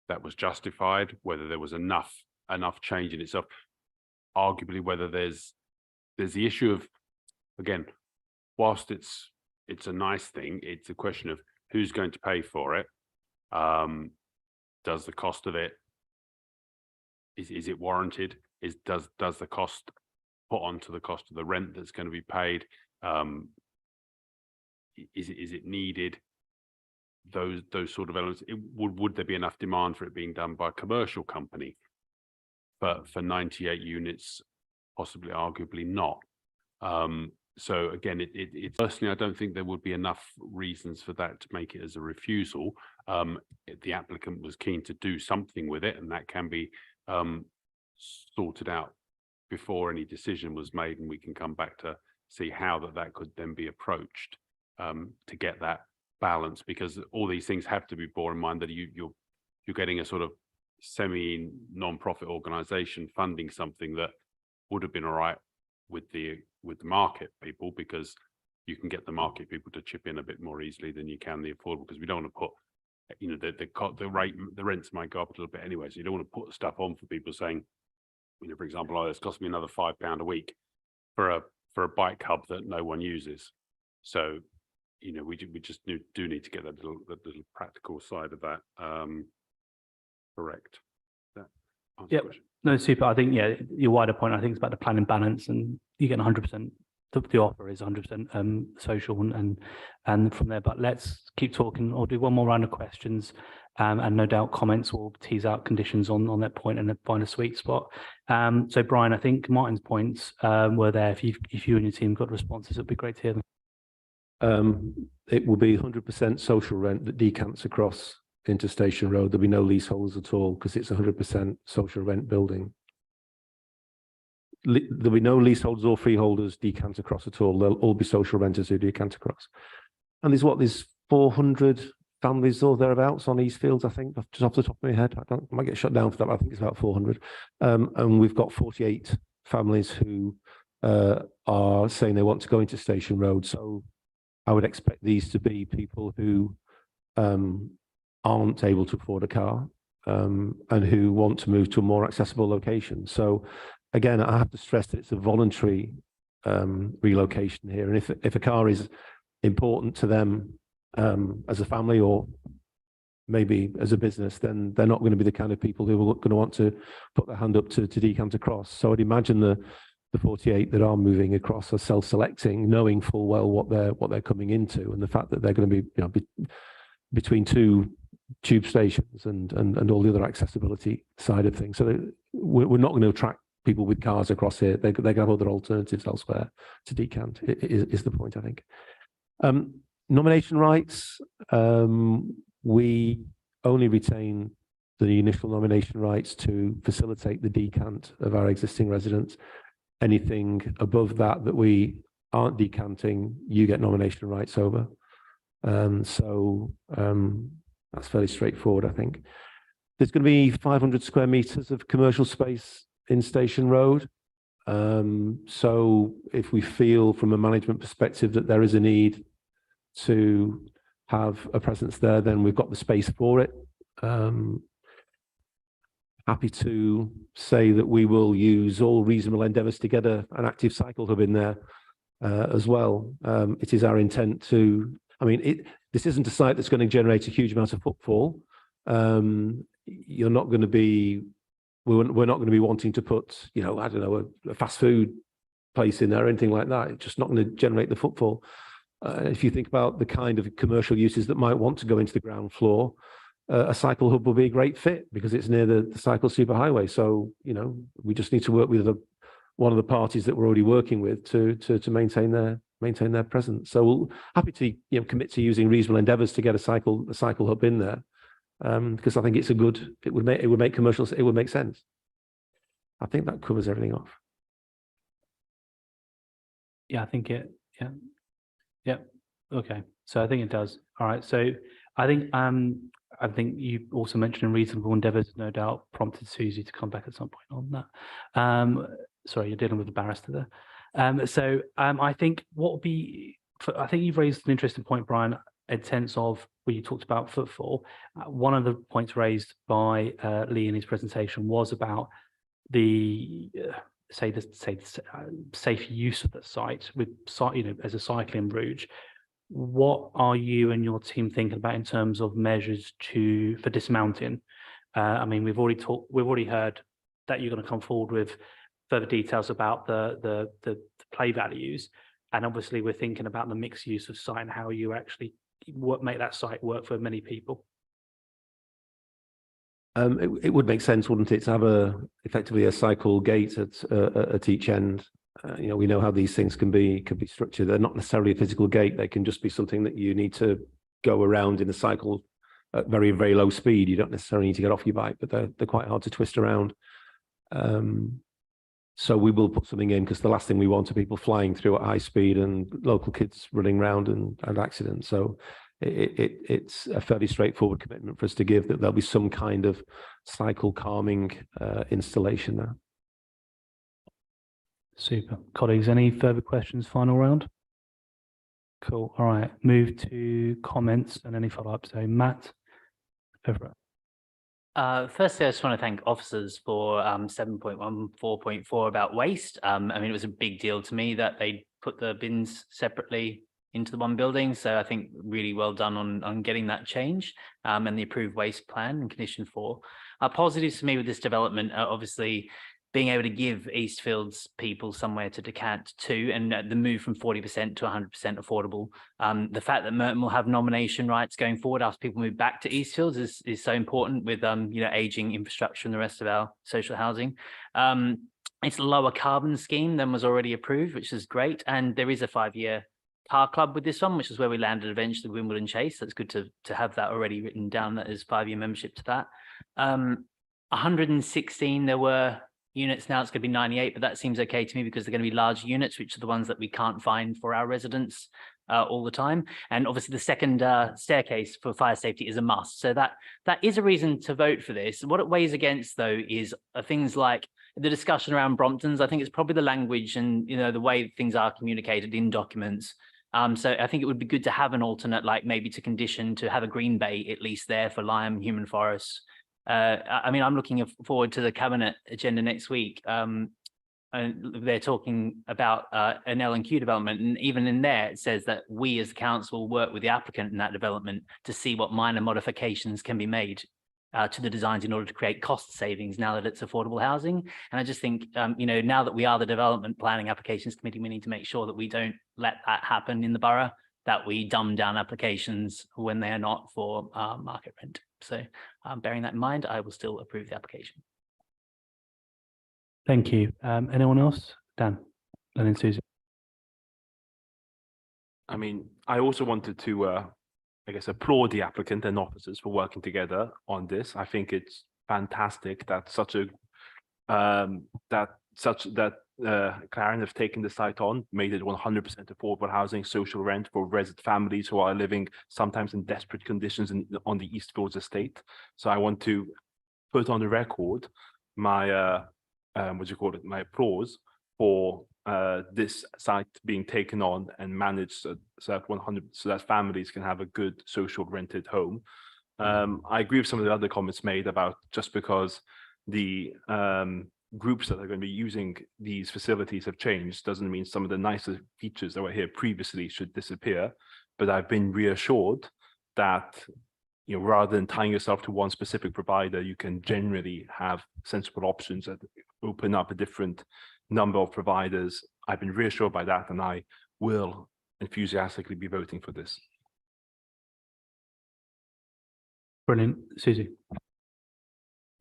that was justified, whether there was enough change in itself. Arguably, whether there's the issue of, again, whilst it's a nice thing, it's a question of who's going to pay for it. Does the cost of it, is it warranted? Does the cost put onto the cost of the rent that's going to be paid? Is it needed? Those sort of elements. Would there be enough demand for it being done by a commercial company? But for 98 units, possibly, arguably not. So again, personally, I don't think there would be enough reasons for that to make it as a refusal. The applicant was keen to do something with it, and that can be sorted out before any decision was made, and we can come back to see how that could then be approached. to get that balance, because all these things have to be borne in mind that you're getting a sort of semi non-profit organization funding something that would have been all right with the market people, because you can get the market people to chip in a bit more easily than you can the affordable, because we don't want to put, you know, the rents might go up a little bit anyway, so you don't want to put stuff on for people saying, you know, for example, oh, it's cost me another £5 a week for a bike hub that no one uses. So, you know, we just do need to get that little practical side of that correct. That answers the Yep. question. No, super. I think, yeah, your wider point, I think it's about the planning balance, and you get 100%, the offer is 100% social and from there, but let's keep talking or do one more round of questions. And no doubt comments will tease out conditions on that point and then find a sweet spot. So Brian, I think Martin's points were there. If you and your team got responses, it'd be great to hear them. It will be 100% social rent that decants across into Station Road. There'll be no leaseholds at all because it's 100% social rent building. There'll be no leaseholders or freeholders decant across at all. They'll all be social renters who decant across. And there's 400 families or thereabouts on Eastfields, I think, just off the top of my head. I might get shut down for that, but I think it's about 400. And we've got 48 families who are saying they want to go into Station Road. So I would expect these to be people who aren't able to afford a car and who want to move to a more accessible location. So again, I have to stress that it's a voluntary relocation here. And if a car is important to them as a family or maybe as a business, then they're not going to be the kind of people who are going to want to put their hand up to decant across. So I'd imagine the 48 that are moving across are self-selecting, knowing full well what they're coming into, and the fact that they're going to be, you know, between two tube stations and all the other accessibility side of things. So we're not going to attract people with cars across here. They have other alternatives elsewhere to decant, is the point, I think. Nomination rights, we only retain the initial nomination rights to facilitate the decant of our existing residents. Anything above that we aren't decanting, you get nomination rights over. So that's fairly straightforward, I think. There's going to be 500 square meters of commercial space in Station Road. So if we feel from a management perspective that there is a need to have a presence there, then we've got the space for it. Happy to say that we will use all reasonable endeavours to get an active cycle hub in there as well. It is our intent to, I mean, this isn't a site that's going to generate a huge amount of footfall. You're not going to be, we're not going to be wanting to put, you know, I don't know, a fast food place in there or anything like that. It's just not going to generate the footfall. If you think about the kind of commercial uses that might want to go into the ground floor, a cycle hub will be a great fit because it's near the cycle superhighway. So, you know, we just need to work with one of the parties that we're already working with to maintain their presence. So we're happy to, you know, commit to using reasonable endeavours to get a cycle hub in there, because I think it's it would make sense. I think that covers everything off. Yeah, I think yeah. Okay. So I think it does. All right. So I think you also mentioned reasonable endeavours, no doubt prompted Susie to come back at some point on that. Sorry, you're dealing with the barrister there. So I think what would be, I think you've raised an interesting point, Brian, in sense of where you talked about footfall. One of the points raised by Lee in his presentation was about the safe use of the site with, you know, as a cycling route. What are you and your team thinking about in terms of measures for dismounting? I mean, we've already heard that you're going to come forward with further details about the play values, and obviously we're thinking about the mixed use of site and how you actually make that site work for many people. It would make sense, wouldn't it, to have effectively a cycle gate at each end. You know, we know how these things can be structured. They're not necessarily a physical gate. They can just be something that you need to go around in a cycle at very, very low speed. You don't necessarily need to get off your bike, but they're quite hard to twist around. So we will put something in because the last thing we want are people flying through at high speed and local kids running around and accidents. So it's a fairly straightforward commitment for us to give that there'll be some kind of cycle calming installation there. Super. Colleagues, any further questions, final round? Cool. All right. Move to comments and any follow-up. So Matt, over it. Firstly, I just want to thank officers for 7.14.4 about waste. I mean, it was a big deal to me that they put the bins separately into the one building. So I think really well done on getting that change and the approved waste plan and condition 4. Positives for me with this development are obviously being able to give Eastfields people somewhere to decant to, and the move from 40% to 100% affordable. The fact that Merton will have nomination rights going forward after people move back to Eastfields is so important with aging infrastructure and the rest of our social housing. It's a lower carbon scheme than was already approved, which is great. And there is a 5-year car club with this one, which is where we landed eventually, Wimbledon Chase. That's good to have that already written down, that is 5-year membership to that. 116 there were units, now it's going to be 98, but that seems okay to me because they're going to be large units, which are the ones that we can't find for our residents all the time. And obviously the second staircase for fire safety is a must. So that is a reason to vote for this. What it weighs against though is things like the discussion around Bromptons. I think it's probably the language and the way things are communicated in documents. So I think it would be good to have an alternate, like maybe to condition to have a green bay at least there for Lyme, human forests. I mean, I'm looking forward to the cabinet agenda next week. And they're talking about an L&Q development, and even in there it says that we as the council work with the applicant in that development to see what minor modifications can be made to the designs in order to create cost savings now that it's affordable housing. And I just think, now that we are the Development Planning Applications Committee, we need to make sure that we don't let that happen in the borough, that we dumb down applications when they are not for market rent. So bearing that in mind, I will still approve the application. Thank you. Anyone else? Dan, and then Susie. I mean, I also wanted to, I guess, applaud the applicant and officers for working together on this. I think it's fantastic that Clarion have taken the site on, made it 100% affordable housing, social rent for resident families who are living sometimes in desperate conditions on the Eastfields estate. So I want to put on the record my my applause for this site being taken on and managed so that families can have a good social rented home. I agree with some of the other comments made about just because the groups that are going to be using these facilities have changed doesn't mean some of the nicer features that were here previously should disappear. But I've been reassured that rather than tying yourself to one specific provider, you can generally have sensible options that open up a different number of providers. I've been reassured by that, and I will enthusiastically be voting for this. Brilliant. Susie.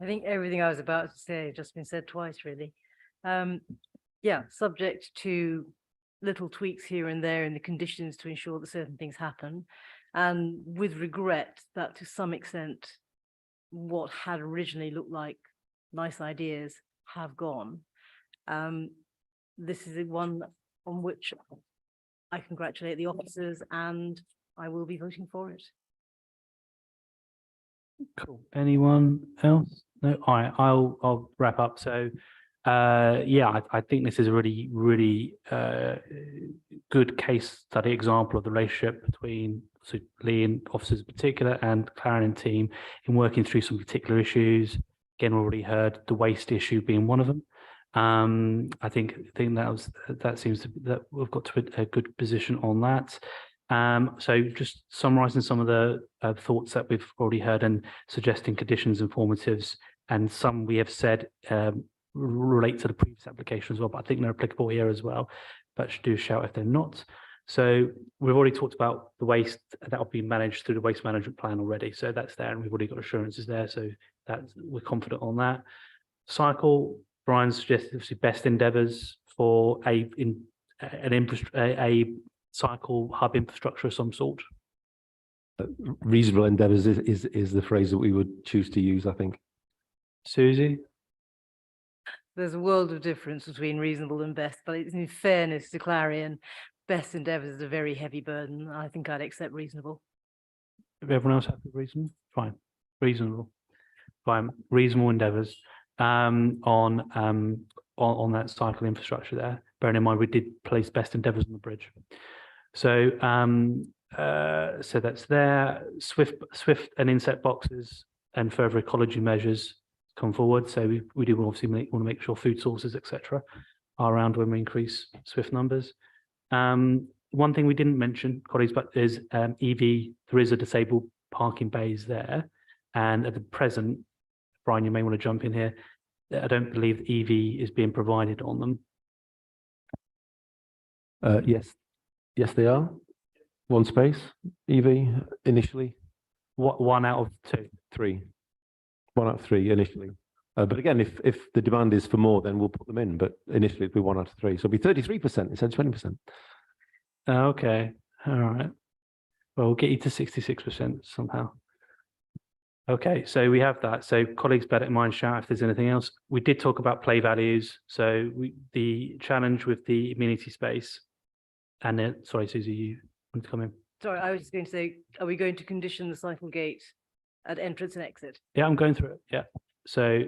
I think everything I was about to say just been said twice, really. Yeah, subject to little tweaks here and there in the conditions to ensure that certain things happen. And with regret that to some extent, what had originally looked like nice ideas have gone. This is one on which I congratulate the officers, and I will be voting for it. Cool. Anyone else? No. All right. I'll wrap up. So, yeah, I think this is a really good case study example of the relationship between Lee and officers in particular and Clarion team in working through some particular issues. Again, already heard the waste issue being one of them. I think that seems to be that we've got to a good position on that. So just summarising some of the thoughts that we've already heard and suggesting conditions and formatives, and some we have said relate to the previous application as well, but I think they're applicable here as well, but do shout if they're not. So we've already talked about the waste that will be managed through the waste management plan already. So that's there, and we've already got assurances there. So that we're confident on that. Cycle, Brian suggested obviously best endeavours for a cycle hub infrastructure of some sort. Reasonable endeavours is the phrase that we would choose to use, I think. Susie? there's a world of difference between reasonable and best, but it's in fairness to Clarion, best endeavours is a very heavy burden. I think I'd accept reasonable. If everyone else happy with reasonable, fine, reasonable, fine, reasonable endeavours on that cycle infrastructure there. Bearing in mind, we did place best endeavours on the bridge. So so that's there. Swift and inset boxes and further ecology measures come forward. So we do obviously want to make sure food sources, etc., are around when we increase Swift numbers. One thing we didn't mention, colleagues, but is EV. There is a disabled parking bays there, and at the present, Brian, you may want to jump in here. I don't believe EV is being provided on them. Yes, they are. One space, EV initially, One out of two. 3. 1 out of 3 initially. But again, if the demand is for more, then we'll put them in. But initially it'll be 1 out of 3. So it'll be 33% instead of 20%. Okay, all right. Well, we'll get you to 66% somehow. Okay, so we have that. So colleagues, bear it in mind, shout if there's anything else. We did talk about play values. So the challenge with the amenity space, and then, sorry, Susie, you want to come in? Sorry, I was just going to say, are we going to condition the cycle gate at entrance and exit? Yeah, I'm going through it. Yeah. So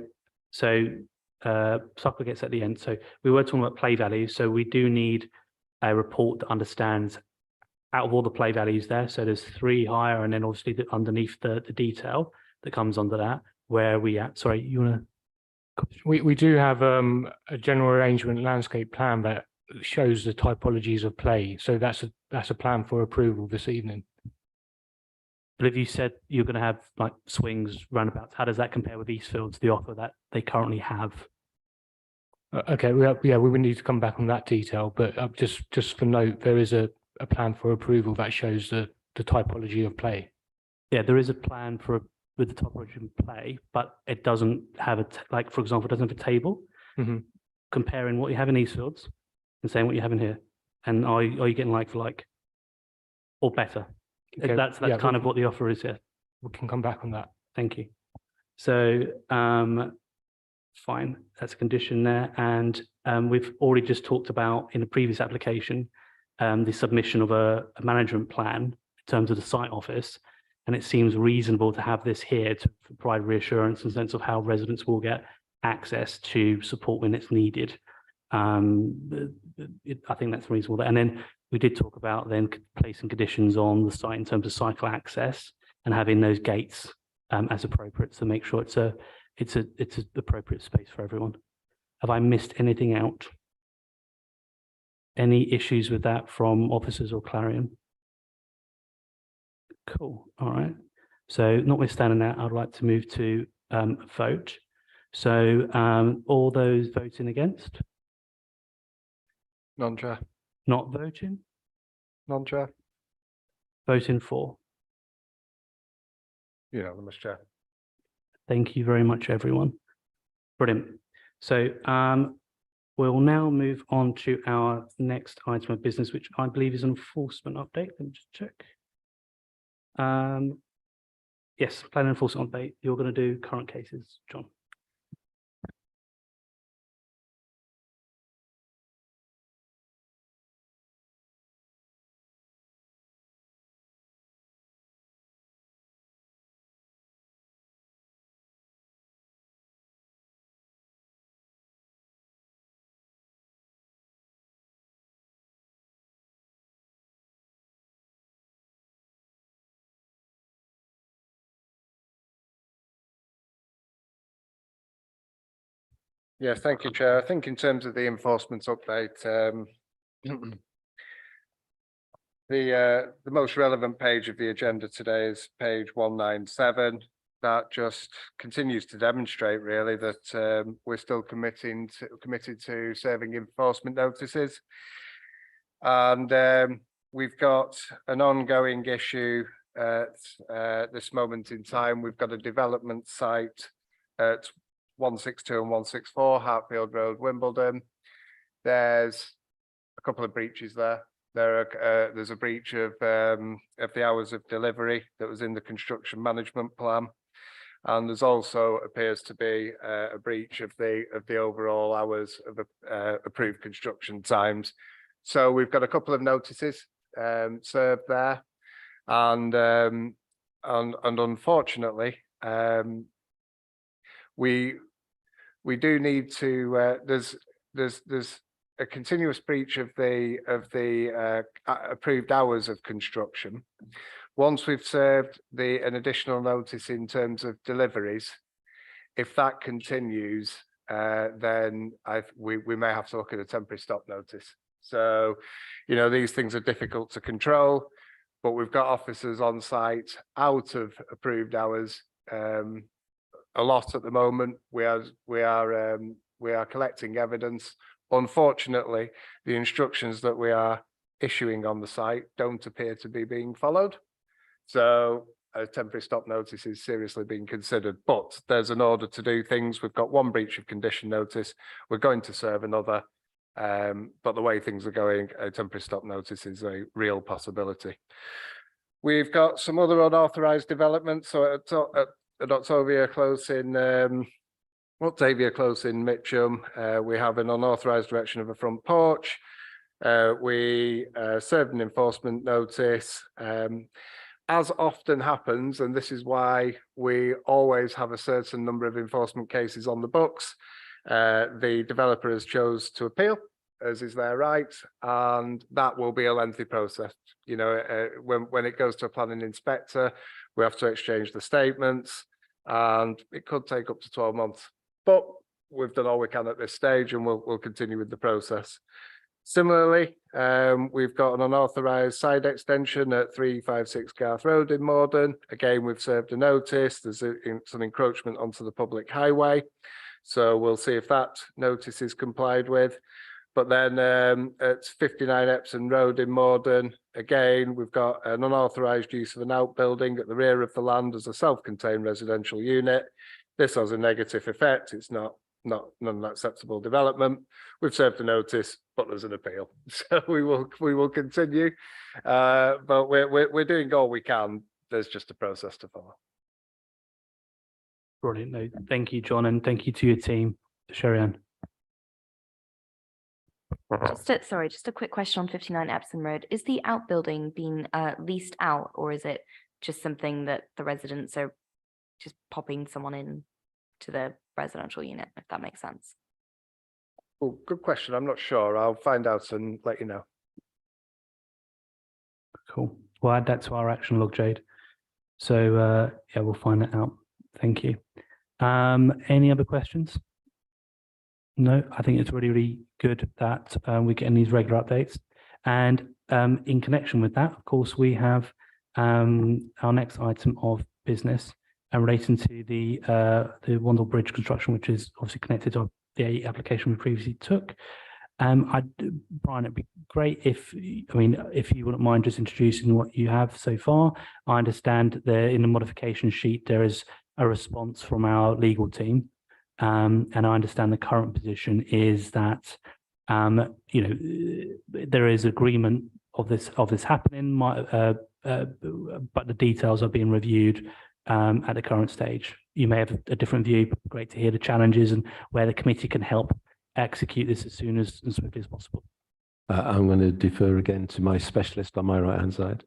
cycle gets at the end. So we were talking about play values. So we do need a report that understands out of all the play values there. So there's 3 higher, and then obviously underneath the detail that comes under that, where are we at? Sorry, you want to? We do have a general arrangement landscape plan that shows the typologies of play. So that's a plan for approval this evening. But if you said you're going to have like swings, roundabouts, how does that compare with Eastfields, the offer that they currently have? Okay, we would need to come back on that detail, but just for note, there is a plan for approval that shows the typology of play. Yeah, there is a plan with the typology of play, but it doesn't have like, for example, it doesn't have a table comparing what you have in Eastfields and saying what you have in here. And are you getting like for like or better? Okay, That's kind of what the offer is here. We can come back on that. Thank you. So fine, that's a condition there. And we've already just talked about in the previous application, the submission of a management plan in terms of the site office. And it seems reasonable to have this here to provide reassurance and sense of how residents will get access to support when it's needed. I think that's reasonable. And then we did talk about then placing conditions on the site in terms of cycle access and having those gates as appropriate to make sure it's an appropriate space for everyone. Have I missed anything out? Any issues with that from officers or Clarion? Cool. All right. So notwithstanding that, I'd like to move to vote. So all those voting against? Non-chair. Not voting? Non-chair. Voting for? Unanimous, Chair. Thank you very much, everyone. Brilliant. So we'll now move on to our next item of business, which I believe is an enforcement update. Let me just check. Yes, plan enforcement update. You're going to do current cases, John. Yes, thank you, Chair. I think in terms of the enforcement update, the most relevant page of the agenda today is page 197. That just continues to demonstrate really that we're still committed to serving enforcement notices. And we've got an ongoing issue at this moment in time. We've got a development site at 162 and 164 Hartfield Road, Wimbledon. There's a couple of breaches there. There's a breach of the hours of delivery that was in the construction management plan. And there's also appears to be a breach of the overall hours of approved construction times. So we've got a couple of notices served there, and unfortunately, we do need to. There's a continuous breach of the approved hours of construction. Once we've served an additional notice in terms of deliveries, if that continues, then we may have to look at a temporary stop notice. So, you know, these things are difficult to control, but we've got officers on site out of approved hours a lot at the moment. We are collecting evidence. Unfortunately, the instructions that we are issuing on the site don't appear to be being followed. So a temporary stop notice is seriously being considered, but there's an order to do things. We've got one breach of condition notice. We're going to serve another, but the way things are going, a temporary stop notice is a real possibility. We've got some other unauthorised developments. So at Octavia Close in Mitcham, we have an unauthorised erection of a front porch. We served an enforcement notice. As often happens, and this is why we always have a certain number of enforcement cases on the books, the developer has chose to appeal, as is their right, and that will be a lengthy process. You know, when it goes to a planning inspector, we have to exchange the statements, and it could take up to 12 months. But we've done all we can at this stage, and we'll continue with the process. Similarly, we've got an unauthorised side extension at 356 Garth Road in Morden. Again, we've served a notice. There's some encroachment onto the public highway. So we'll see if that notice is complied with. But then at 59 Epsom Road in Morden, again, we've got an unauthorised use of an outbuilding at the rear of the land as a self-contained residential unit. This has a negative effect. It's not an acceptable development. We've served a notice, but there's an appeal, so we will continue. But we're doing all we can. There's just a process to follow. Brilliant. No, thank you, John, and thank you to your team, Sherry-Ann. Just a quick question on 59 Epsom Road. Is the outbuilding being leased out, or is it just something that the residents are just popping someone in to the residential unit, if that makes sense? Oh, good question. I'm not sure. I'll find out and let you know. Cool. We'll add that to our action log, Jade. So yeah, we'll find that out. Thank you. Any other questions? No, I think it's really, really good that we're getting these regular updates. And in connection with that, of course, we have our next item of business and relating to the Wandle Bridge construction, which is obviously connected to the application we previously took. Brian, it'd be great if you wouldn't mind just introducing what you have so far. I understand that in the modification sheet there is a response from our legal team, and I understand the current position is that there is agreement of this happening, but the details are being reviewed at the current stage. You may have a different view, but great to hear the challenges and where the committee can help execute this as soon as swiftly as possible. I'm going to defer again to my specialist on my right-hand side.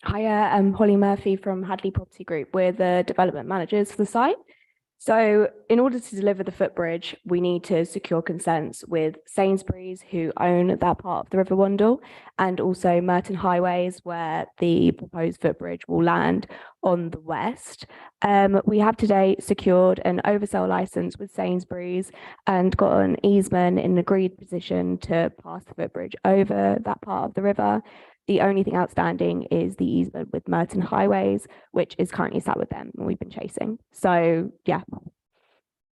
Hiya, I'm Holly Murphy from Hadley Property Group. We're the development managers for the site. So in order to deliver the footbridge, we need to secure consents with Sainsbury's, who own that part of the River Wandle, and also Merton Highways, where the proposed footbridge will land on the west. We have today secured an oversell license with Sainsbury's and got an easement in an agreed position to pass the footbridge over that part of the river. The only thing outstanding is the easement with Merton Highways, which is currently sat with them and we've been chasing. So yeah,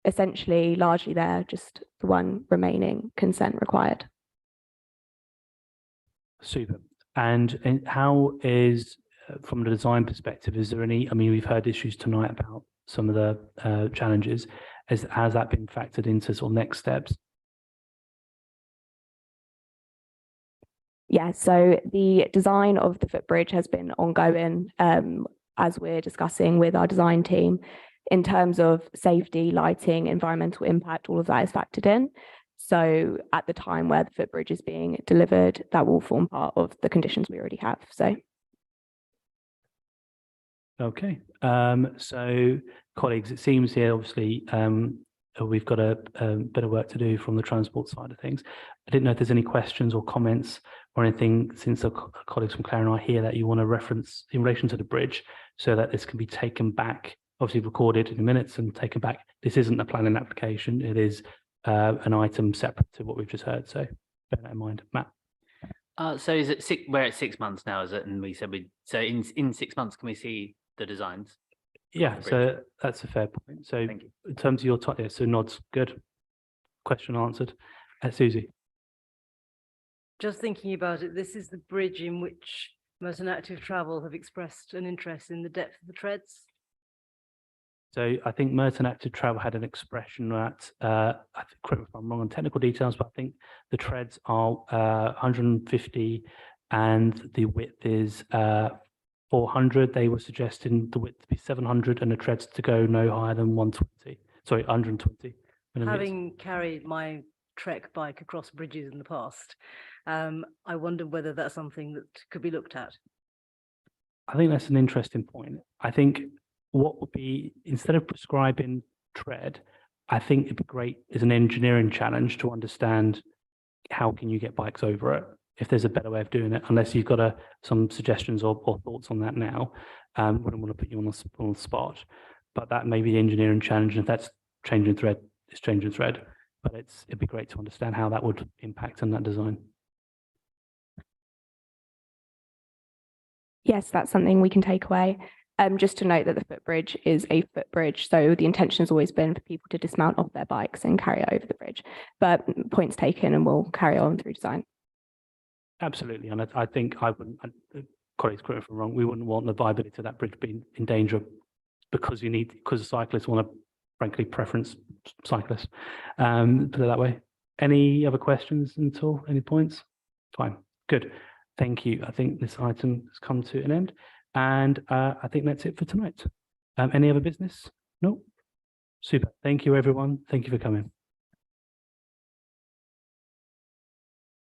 essentially largely there, just the one remaining consent required. Super. And how is, from the design perspective, is there any, we've heard issues tonight about some of the challenges. Has that been factored into sort of next steps? Yeah, so the design of the footbridge has been ongoing as we're discussing with our design team. In terms of safety, lighting, environmental impact, all of that is factored in. So at the time where the footbridge is being delivered, that will form part of the conditions we already have. So. Okay, so colleagues, it seems here obviously we've got a bit of work to do from the transport side of things. I didn't know if there's any questions or comments or anything since our colleagues from Clare and I here that you want to reference in relation to the bridge so that this can be taken back, obviously recorded in minutes and taken back. This isn't a planning application. It is an item separate to what we've just heard. So bear that in mind. Matt. So is it we're at 6 months now, is it? And we said so in 6 months, can we see the designs? Yeah, so that's a fair point. So Thank you. in terms of your yeah, so nods, good. Question answered. Susie. Just thinking about it, this is the bridge in which Merton Active Travel have expressed an interest in the depth of the treads. So I think Merton Active Travel had an expression that, I think, correct me if I'm wrong on technical details, but I think the treads are 150 and the width is 400. They were suggesting the width to be 700 and the treads to go no higher than 120. Sorry, 120 millimeters. Having carried my trek bike across bridges in the past, I wonder whether that's something that could be looked at. I think that's an interesting point. I think what would be, instead of prescribing tread, I think it'd be great as an engineering challenge to understand how can you get bikes over it, if there's a better way of doing it, unless you've got some suggestions or thoughts on that now. Wouldn't want to put you on the spot, but that may be the engineering challenge. And if that's changing thread, it's changing thread, but it'd be great to understand how that would impact on that design. Yes, that's something we can take away. Just to note that the footbridge is a footbridge, so the intention has always been for people to dismount off their bikes and carry it over the bridge. But points taken, and we'll carry on through design. Absolutely, and I think I wouldn't, colleagues, correct me if I'm wrong, we wouldn't want the viability of that bridge being in danger because the cyclists want to, frankly, preference cyclists. Put it that way. Any other questions at all? Any points? Fine, good. Thank you. I think this item has come to an end. And I think that's it for tonight. Any other business? No? Super. Thank you, everyone. Thank you for coming.